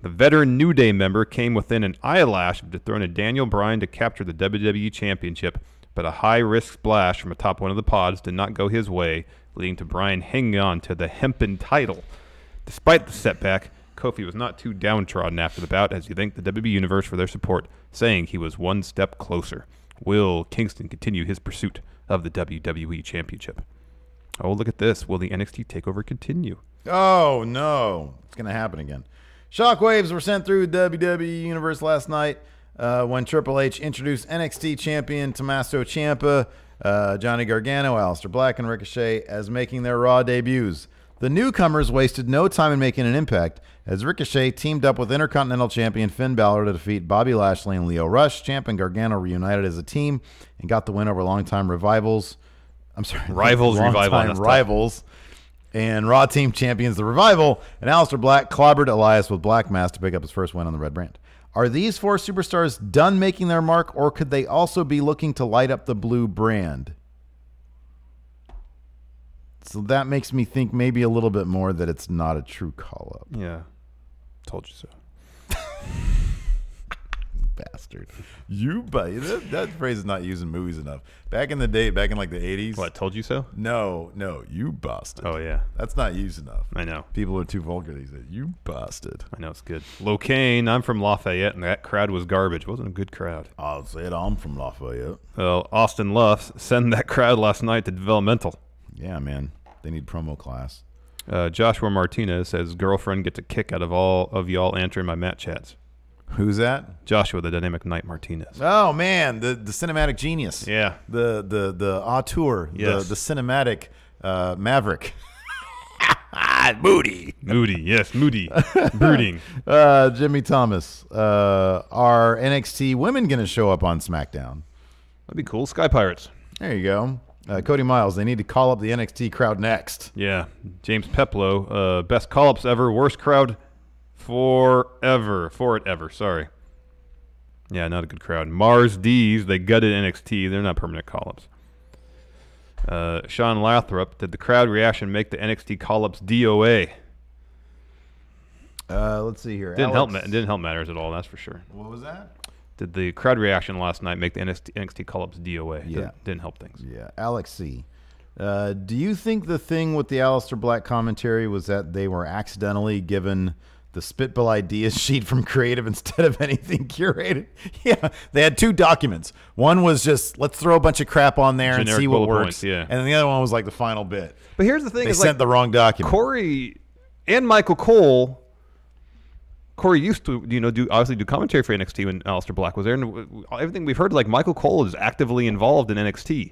The veteran New Day member came within an eyelash of dethroning Daniel Bryan to capture the WWE Championship, but a high-risk splash from atop one of the pods did not go his way, leading to Bryan hanging on to the hempen title. Despite the setback, Kofi was not too downtrodden after the bout as he thanked the WWE Universe for their support, saying he was one step closer. Will Kingston continue his pursuit of the WWE Championship? Oh, look at this. Will the NXT TakeOver continue? Oh, no. It's going to happen again. Shockwaves were sent through WWE Universe last night when Triple H introduced NXT champion Tommaso Ciampa, Johnny Gargano, Aleister Black, and Ricochet as making their Raw debuts. The newcomers wasted no time in making an impact as Ricochet teamed up with Intercontinental Champion Finn Balor to defeat Bobby Lashley and Lio Rush. Ciampa and Gargano reunited as a team and got the win over longtime rivals. And Raw Team Champions The Revival, and Aleister Black clobbered Elias with Black Mass to pick up his first win on the Red Brand. Are these four superstars done making their mark, or could they also be looking to light up the blue brand? So that makes me think maybe a little bit more that it's not a true call-up. Yeah. Told you so. Bastard. That phrase is not used in movies enough. Back in the day, back in like the 80s. What, told you so? No, you busted. Oh, yeah. That's not used enough. I know. People are too vulgar these days. You busted. I know, it's good. Locaine, I'm from Lafayette, and that crowd was garbage. It wasn't a good crowd. I'll say it. I'm from Lafayette. Well, Austin Luff sent that crowd last night to developmental. Yeah, man. They need promo class. Joshua Martinez says, girlfriend gets a kick out of all of y'all answering my Matt chats. Who's that? Joshua, the Dynamic Knight Martinez. Oh man, the cinematic genius. Yeah. The auteur. Yes. The cinematic maverick. Moody. Yes, Moody. Brooding. Jimmy Thomas. Are NXT women going to show up on SmackDown? That'd be cool. Sky Pirates. There you go. Cody Miles, they need to call up the NXT crowd next. Yeah. James Peplow, best call-ups ever, worst crowd forever. Sorry. Yeah, not a good crowd. Mars D's, they gutted NXT. They're not permanent call-ups. Sean Lathrop, did the crowd reaction make the NXT call-ups DOA? Let's see here. Didn't help matters at all, that's for sure. What was that? Did the crowd reaction last night make the NXT call-ups DOA? Yeah. Didn't help things. Yeah. Alex C. Do you think the thing with the Aleister Black commentary was that they were accidentally given the Spitball Ideas sheet from Creative instead of anything curated? Yeah, they had two documents. One was just, let's throw a bunch of crap on there and see what works. Points, yeah. And then the other one was like the final bit. But here's the thing. They sent the wrong document. Corey and Michael Cole. Corey used to, do commentary for NXT when Aleister Black was there. And everything we've heard, like Michael Cole is actively involved in NXT.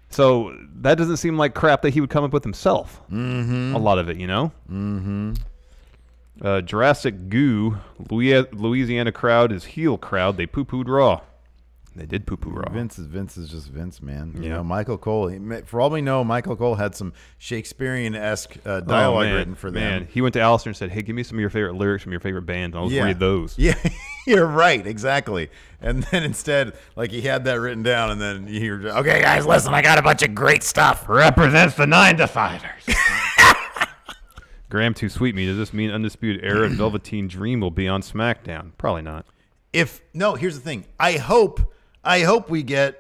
So that doesn't seem like crap that he would come up with himself. Mm-hmm. A lot of it, Mm-hmm. Jurassic Goo, Louisiana crowd is heel crowd. They poo-pooed Raw. They did poo-poo Raw. Vince is just Vince, man. Yeah. You know, Michael Cole, for all we know, Michael Cole had some Shakespearean-esque dialogue written for them. Man, he went to Aleister and said, hey, give me some of your favorite lyrics from your favorite band. I'll read those. Yeah, you're right, exactly. And then instead, like, he had that written down, and then you hear, okay, guys, listen, I got a bunch of great stuff. Represents the 9-to-5ers. Graham Too Sweet Me, does this mean Undisputed Era and Velveteen Dream will be on SmackDown? Probably not. No, here's the thing. I hope we get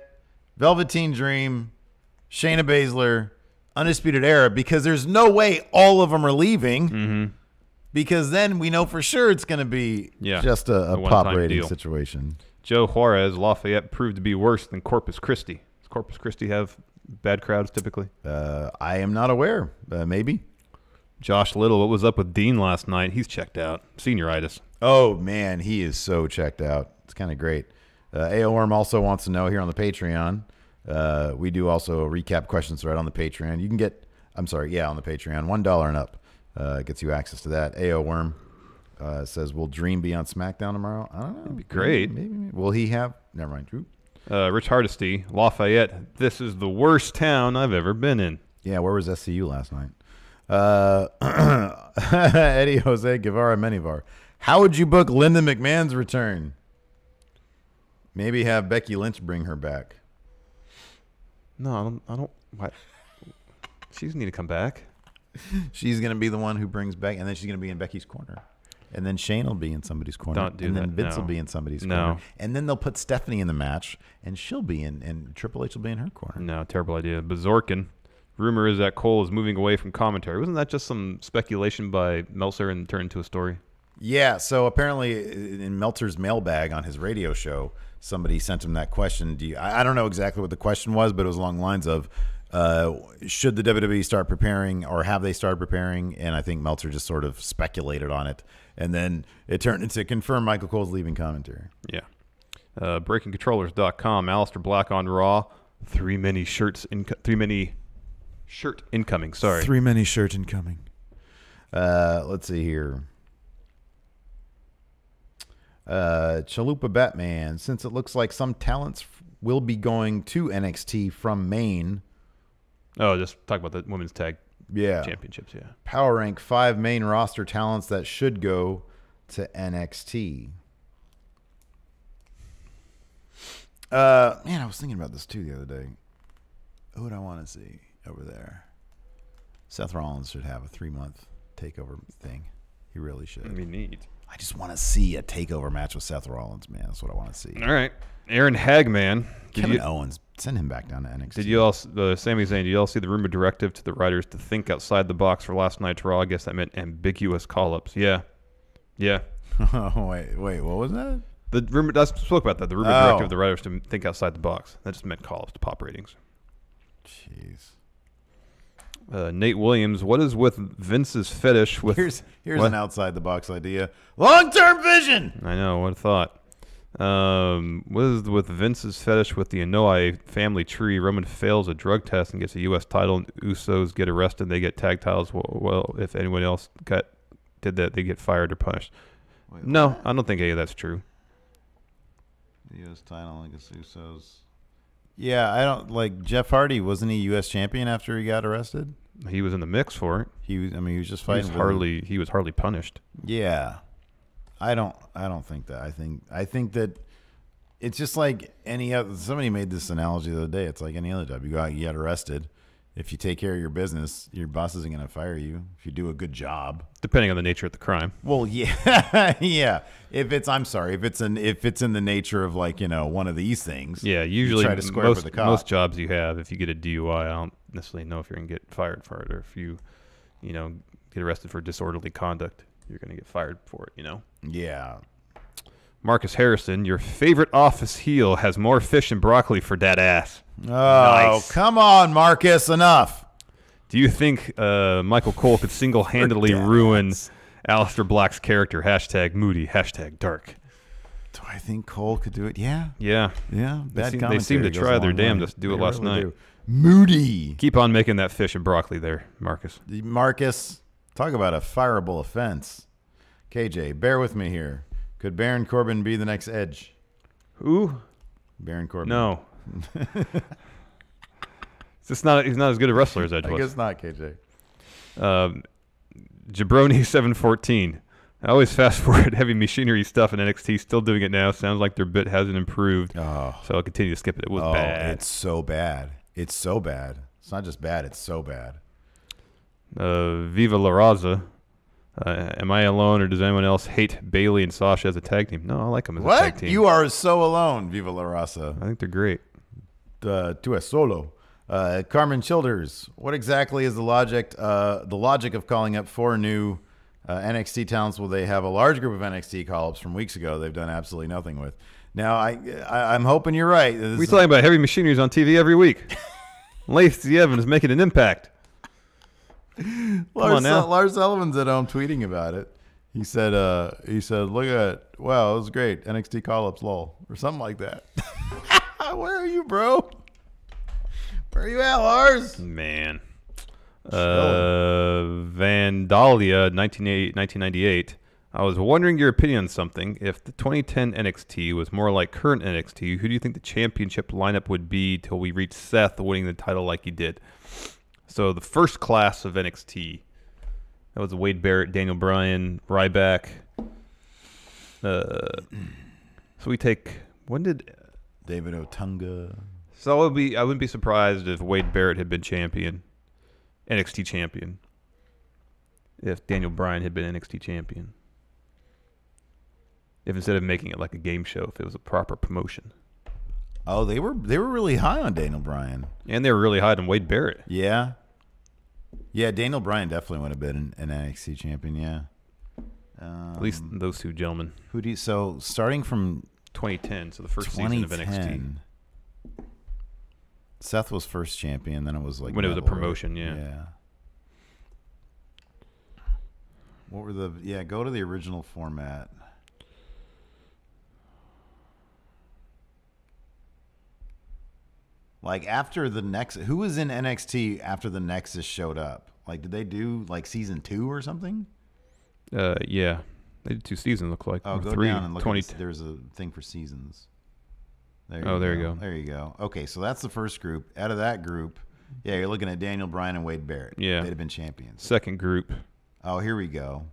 Velveteen Dream, Shayna Baszler, Undisputed Era, because there's no way all of them are leaving. Mm-hmm. Because then we know for sure it's going to be just a pop rating situation. Joe Juarez, Lafayette proved to be worse than Corpus Christi. Does Corpus Christi have bad crowds typically? I am not aware. Maybe. Josh Little, what was up with Dean last night? He's checked out. Senioritis. Oh, man, he is so checked out. It's kind of great. A.O. Worm also wants to know here on the Patreon. We do also a recap questions thread on the Patreon. You can get, on the Patreon, $1 and up gets you access to that. A.O. Worm says, will Dream be on SmackDown tomorrow? I don't know. That'd be great. Maybe. Will he have? Never mind. Rich Hardesty, Lafayette, this is the worst town I've ever been in. Yeah, where was SCU last night? Eddie Jose Guevara Menivar. How would you book Linda McMahon's return? Maybe have Becky Lynch bring her back. No, I don't. What? She doesn't need to come back. She's going to be the one who brings back, and then she's going to be in Becky's corner. And then Shane will be in somebody's corner. Don't do and that. And then Vince No. will be in somebody's No. corner. And then they'll put Stephanie in the match, and she'll be in, and Triple H will be in her corner. No, terrible idea. Bazorkin. Rumor is that Cole is moving away from commentary. Wasn't that just some speculation by Meltzer and turned into a story? Yeah, so apparently in Meltzer's mailbag on his radio show, somebody sent him that question. I don't know exactly what the question was, but it was along the lines of, should the WWE start preparing, or have they started preparing? And I think Meltzer just sort of speculated on it. And then it turned into confirm Michael Cole's leaving commentary. Yeah. BreakingControllers.com. Aleister Black on Raw. Three many shirt incoming. Sorry. Three many shirt incoming. Let's see here. Chalupa Batman. Since it looks like some talents will be going to NXT from Maine. Oh, just talk about the women's tag championships. Yeah. Power rank 5 main roster talents that should go to NXT. Man, I was thinking about this too the other day. Who would I want to see over there? Seth Rollins should have a 3-month takeover thing. He really should. That'd be neat. I just want to see a takeover match with Seth Rollins, man. That's what I want to see. All right. Aaron Hagman. Kevin Owens, send him back down to NXT. Did you all, Sami Zayn, did you all see the rumor directive to the writers to think outside the box for last night's Raw? I guess that meant ambiguous call-ups. Yeah. Yeah. Oh, wait, what was that? The rumor, I spoke about that. The rumor directive of the writers to think outside the box. That just meant call-ups to pop ratings. Jeez. Nate Williams, what is with Vince's fetish with... Here's an outside-the-box idea. Long-term vision! I know, what a thought. What is with Vince's fetish with the Anoa'i family tree? Roman fails a drug test and gets a U.S. title, and Usos get arrested. They get tag titles. Well, if anyone else did that, they get fired or punished. Wait, no, what? I don't think any of that's true. The U.S. title against Usos. Yeah, I don't like Jeff Hardy. Wasn't he U.S. champion after he got arrested? He was in the mix for it. He was just He fighting. was hardly punished. Yeah, I don't think that. I think that it's just like any other. Somebody made this analogy the other day. It's like any other job. You go out, you get arrested. If you take care of your business, your boss isn't going to fire you. If you do a good job, Depending on the nature of the crime. well, yeah, yeah. If it's in the nature of like one of these things. Yeah, you usually try to square up with the cop. most jobs you have, if you get a DUI, I don't necessarily know if you're going to get fired for it, or if you get arrested for disorderly conduct, you're going to get fired for it. Yeah. Marcus Harrison, your favorite office heel, has more fish and broccoli for that ass. Oh, Nice. come on, Marcus! Enough. Do you think Michael Cole could single-handedly ruin Aleister Black's character? #Moody, #dark. Do I think Cole could do it? Yeah. Yeah. Yeah. They seem to try their damnedest to do it last night. Moody. Keep on making that fish and broccoli there, Marcus. Marcus, talk about a fireable offense. KJ, bear with me here. Could Baron Corbin be the next Edge? Who? Baron Corbin. No. He's not as good a wrestler as Edge was. I guess not, KJ. Jabroni714. I always fast forward heavy machinery stuff in NXT. Still doing it now. Sounds like their bit hasn't improved. Oh. So I'll continue to skip it. It was bad. It's so bad. It's so bad. It's not just bad. It's so bad. Viva La Raza. Am I alone, or does anyone else hate Bailey and Sasha as a tag team? No, I like them as a tag team. You are so alone, Viva La Raza. I think they're great. Tu es solo. Carmen Childers. What exactly is the logic of calling up 4 new NXT talents? Will they have a large group of NXT call-ups from weeks ago they've done absolutely nothing with? Now, I'm hoping you're right. We're talking about heavy machineries on TV every week. Lacey Evans making an impact. Lars Sullivan's at home tweeting about it. He said, look at, wow, it was great. NXT call-ups, lol. Or something like that. Where are you, bro? Where are you at, Lars? Man. Vandalia, 1998. I was wondering your opinion on something. If the 2010 NXT was more like current NXT, who do you think the championship lineup would be till we reach Seth winning the title like he did? So the first class of NXT, that was Wade Barrett, Daniel Bryan, Ryback, So we take. When did David Otunga? So I wouldn't be surprised if Wade Barrett had been champion, NXT champion. If Daniel Bryan had been NXT champion. If instead of making it like a game show, if it was a proper promotion. Oh, they were really high on Daniel Bryan. And they were really high on Wade Barrett. Yeah. Yeah, Daniel Bryan definitely would have been an NXT champion, yeah. At least those two gentlemen. So starting from 2010, so the first season of NXT. Seth was first champion, then it was like when it was a promotion, yeah. Yeah. What were go to the original format. Like after the Nexus, who was in NXT after the Nexus showed up? Like, did they do like season 2 or something? Yeah, they did 2 seasons. Look like. Oh, go 3, down and look. 20. There's a thing for seasons. There you go. There you go. Okay, so that's the first group. Out of that group, yeah, you're looking at Daniel Bryan and Wade Barrett. Yeah, they'd have been champions. Second group. Oh, here we go.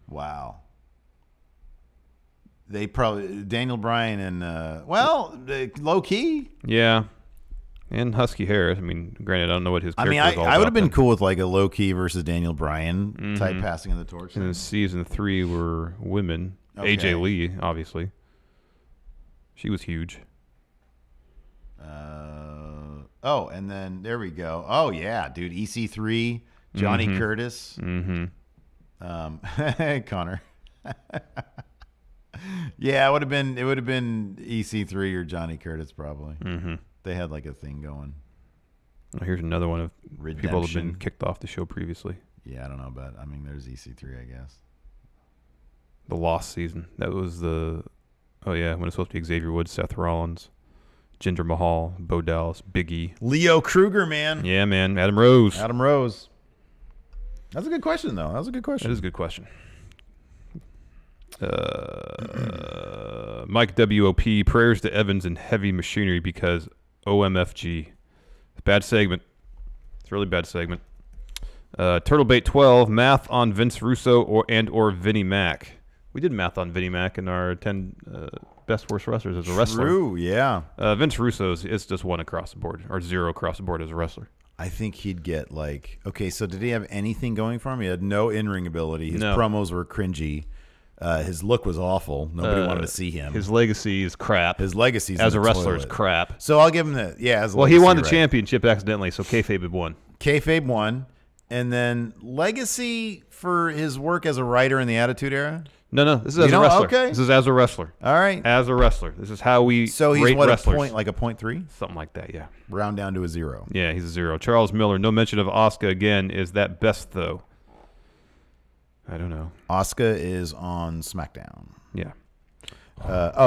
Wow. They probably Daniel Bryan and low key. Yeah, and Husky Harris. I mean, granted, I don't know what his. I mean, I would have been cool with like a low key versus Daniel Bryan type passing of the torch. And then season 3 were women. Okay. AJ Lee, obviously. She was huge. And then there we go. Oh yeah, dude. EC3, Johnny Curtis. Mm-hmm. Connor. Yeah, it would have been EC3 or Johnny Curtis probably. Mm-hmm. They had like a thing going. Well, here's another one of Redemption. people that have been kicked off the show previously. Yeah, I don't know, but I mean, there's EC3, I guess. The Lost season. That was the. Oh yeah, when it's supposed to be Xavier Woods, Seth Rollins, Jinder Mahal, Bo Dallas, Big E, Leo Kruger, man. Yeah, man. Adam Rose. That's a good question, though. That was a good question. That is a good question. Mike WOP, prayers to Evans and Heavy Machinery because OMFG. Bad segment. It's a really bad segment. Turtlebait 12, math on Vince Russo or Vinnie Mac. We did math on Vinnie Mac in our 10 best worst wrestlers as a wrestler. True, yeah. Vince Russo's it's just 1 across the board or 0 across the board as a wrestler. I think he'd get like, okay, so did he have anything going for him? He had no in-ring ability. His promos were cringy. His look was awful. Nobody wanted to see him. His legacy is crap. His legacy as a wrestler is crap. So I'll give him that. Yeah, as a well, legacy, he won the championship accidentally, so kayfabe had won. Kayfabe won, and then legacy for his work as a writer in the Attitude Era. No, this is as a wrestler. Okay. This is as a wrestler. All right, as a wrestler. This is how we rate what, wrestlers. A point, like a 0.3? Something like that. Yeah. Round down to a 0. Yeah, he's a 0. Charles Miller. No mention of Asuka again. Is that best though? I don't know. Asuka is on SmackDown. Yeah.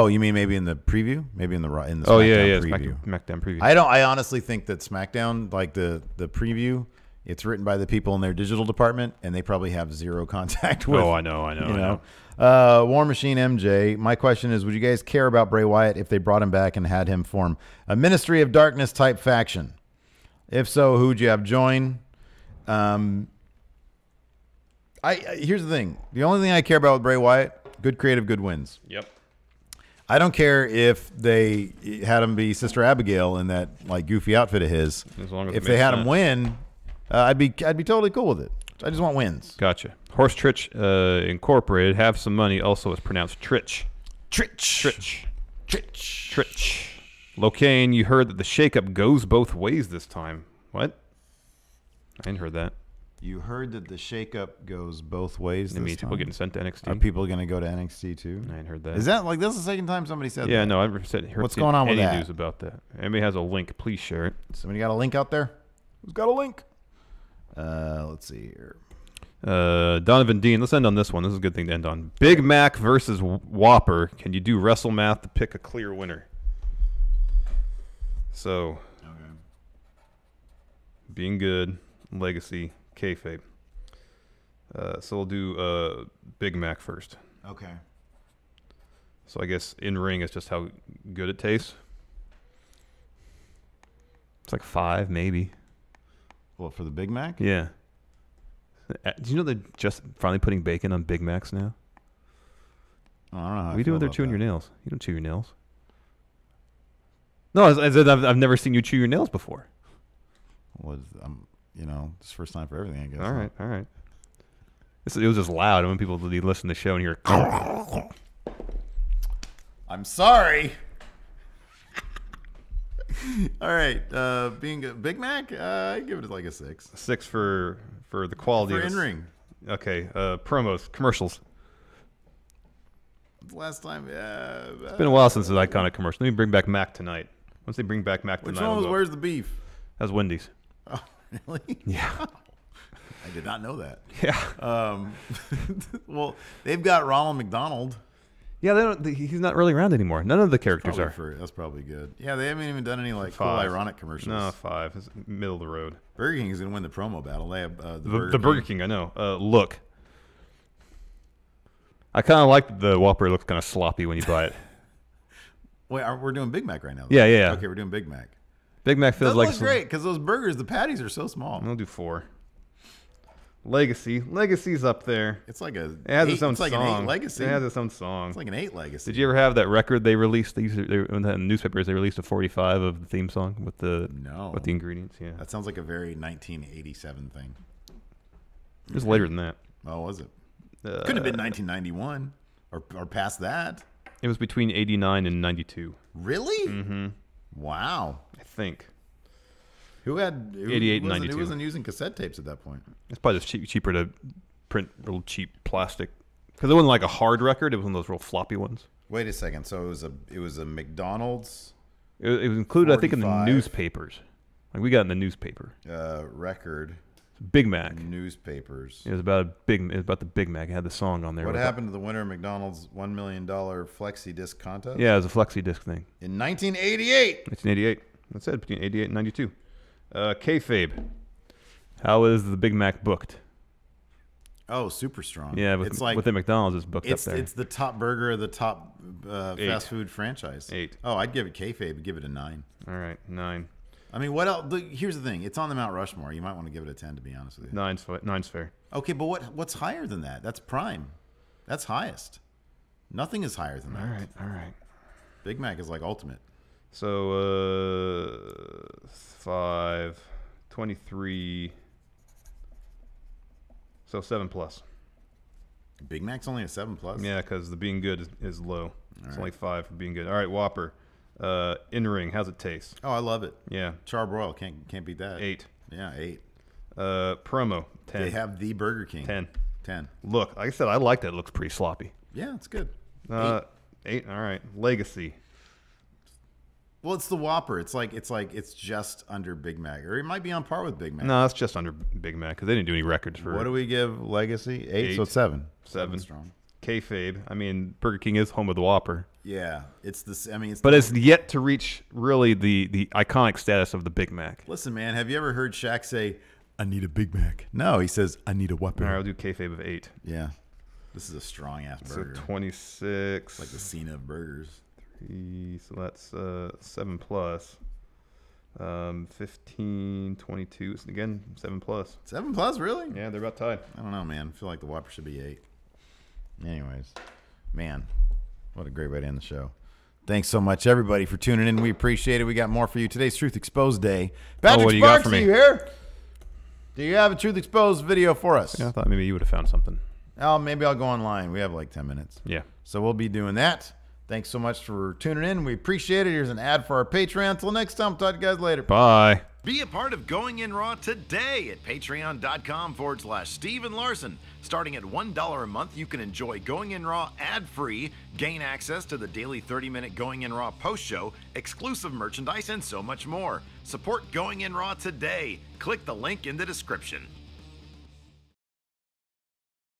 You mean maybe in the preview? Maybe in the SmackDown preview. SmackDown preview. I honestly think that SmackDown, like the preview, it's written by the people in their digital department, and they probably have 0 contact with. Oh, I know. War Machine MJ. My question is: would you guys care about Bray Wyatt if they brought him back and had him form a Ministry of Darkness type faction? If so, who'd you have join? Here's the thing. The only thing I care about with Bray Wyatt, good creative, good wins. Yep. I don't care if they had him be Sister Abigail in that like goofy outfit of his. As long as if they had him win, I'd be totally cool with it. I just want wins. Gotcha. Horse Trich Incorporated, have some money. Also, it's pronounced Trich. Trich. Locaine, you heard that the shakeup goes both ways this time. What? I ain't heard that. You heard that the shakeup goes both ways. That means people getting sent to NXT. Are people going to go to NXT too? I ain't heard that. Is that like this is the second time somebody said that? Yeah, no, I've heard what's going on with that? Any news about that? Anybody has a link? Please share it. Somebody got a link out there? Who's got a link? Let's see here. Donovan Dean. Let's end on this one. This is a good thing to end on. Big Mac versus Whopper. Can you do Wrestle math to pick a clear winner? So, being good, legacy, kayfabe. So we'll do Big Mac first. Okay. So I guess in ring is just how good it tastes. It's like 5 maybe. Well, for the Big Mac? Yeah. Do you know they're just finally putting bacon on Big Macs now? I don't know. What are you doing there chewing your nails? You don't chew your nails. No, I've never seen you chew your nails before. You know, it's the first time for everything, I guess. All right. It was just loud. I want people to listen to the show and hear. I'm sorry. All right, being a Big Mac, I give it like a 6. 6 for the quality. For in-ring. Okay, promos, commercials. Last time, it's been a while since the iconic commercial. Let me bring back Mac tonight. Once they bring back Mac tonight, which one was Where's the Beef? That's Wendy's. Oh, really? Yeah. I did not know that. Yeah. Well, they've got Ronald McDonald. Yeah, he's not really around anymore. None of the characters are. That's probably good. Yeah, they haven't even done any cool ironic commercials. No, 5. It's middle of the road. Burger King is going to win the promo battle. They have the Burger King. I know. Look. I kind of like the Whopper. It looks kind of sloppy when you buy it. Wait, we're doing Big Mac right now. Yeah. Okay, we're doing Big Mac. Big Mac feels like great because those burgers, the patties are so small. I'll do 4. Legacy's up there. It's like a. It has its own it's like song. An 8 Legacy. It has its own song. It's like an 8 Legacy. Did you ever have that record they released? In the newspapers, they released a 45 of the theme song with the ingredients. Yeah, that sounds like a very 1987 thing. It was later than that. Oh, was it? Could have been 1991 or past that. It was between 89 and 92. Really? Mm-hmm. Wow. I think. Who 88 and 92. Who wasn't using cassette tapes at that point? It's probably just cheaper to print real cheap plastic. Because it wasn't like a hard record. It was one of those real floppy ones. Wait a second. So it was a McDonald's. It was included, 45. I think, in the newspapers. Like we got in the newspaper. Record. Big Mac. Newspapers. It was about the Big Mac. It had the song on there. What happened to the winner of McDonald's $1 million flexi disc contest? Yeah, it was a flexi disc thing. In 1988. 1988. That's it. Between 88 and 92. Kayfabe. How is the Big Mac booked? Oh, super strong. Yeah, it's like within McDonald's, it's booked up there. It's the top burger of the top fast food franchise. 8. Oh, I'd give it Kayfabe. Give it a 9. All right, 9. I mean, what else? Here's the thing. It's on the Mount Rushmore. You might want to give it a 10, to be honest with you. 9's fair. Okay, but what's higher than that? That's prime. That's highest. Nothing is higher than that. All right. Big Mac is like ultimate. So 5, 23. So 7+. Big Mac's only a 7+. Yeah, because the being good is low. It's only 5 for being good. All right, Whopper. In-ring, how's it taste? Oh, I love it. Yeah. Charbroil, can't beat that. 8. Yeah, 8. Promo, 10. They have the Burger King. 10. Look, like I said, I like that. It looks pretty sloppy. Yeah, it's good. 8. All right. Legacy. Well, it's the Whopper. It's just under Big Mac, or it might be on par with Big Mac. No, it's just under Big Mac because they didn't do any records for. What do we give Legacy? 8. So 7. 7 strong. Kayfabe. I mean, Burger King is home of the Whopper. Yeah, it's this. I mean, it's yet to reach really the iconic status of the Big Mac. Listen, man, have you ever heard Shaq say, "I need a Big Mac"? No, he says, "I need a Whopper." All right, I'll do Kayfabe of 8. Yeah, this is a strong ass burger. So 26. It's like the Cena of burgers. 3, so that's 7+. 15, 22. So again, 7+. 7+, really? Yeah, they're about tied. I don't know, man. I feel like the Whopper should be 8. Anyways, man, what a great way to end the show. Thanks so much, everybody, for tuning in. We appreciate it. We got more for you. Today's Truth Exposed Day. Patrick what do you Sparks, got for me? Are you here? Do you have a Truth Exposed video for us? Yeah, I thought maybe you would have found something. Oh, maybe I'll go online. We have like 10 minutes. Yeah. So we'll be doing that. Thanks so much for tuning in. We appreciate it. Here's an ad for our Patreon. Until next time, talk to you guys later. Bye. Be a part of Going In Raw today at patreon.com/Steven Larson. Starting at $1 a month, you can enjoy Going In Raw ad-free, gain access to the daily 30-minute Going In Raw post show, exclusive merchandise, and so much more. Support Going In Raw today. Click the link in the description.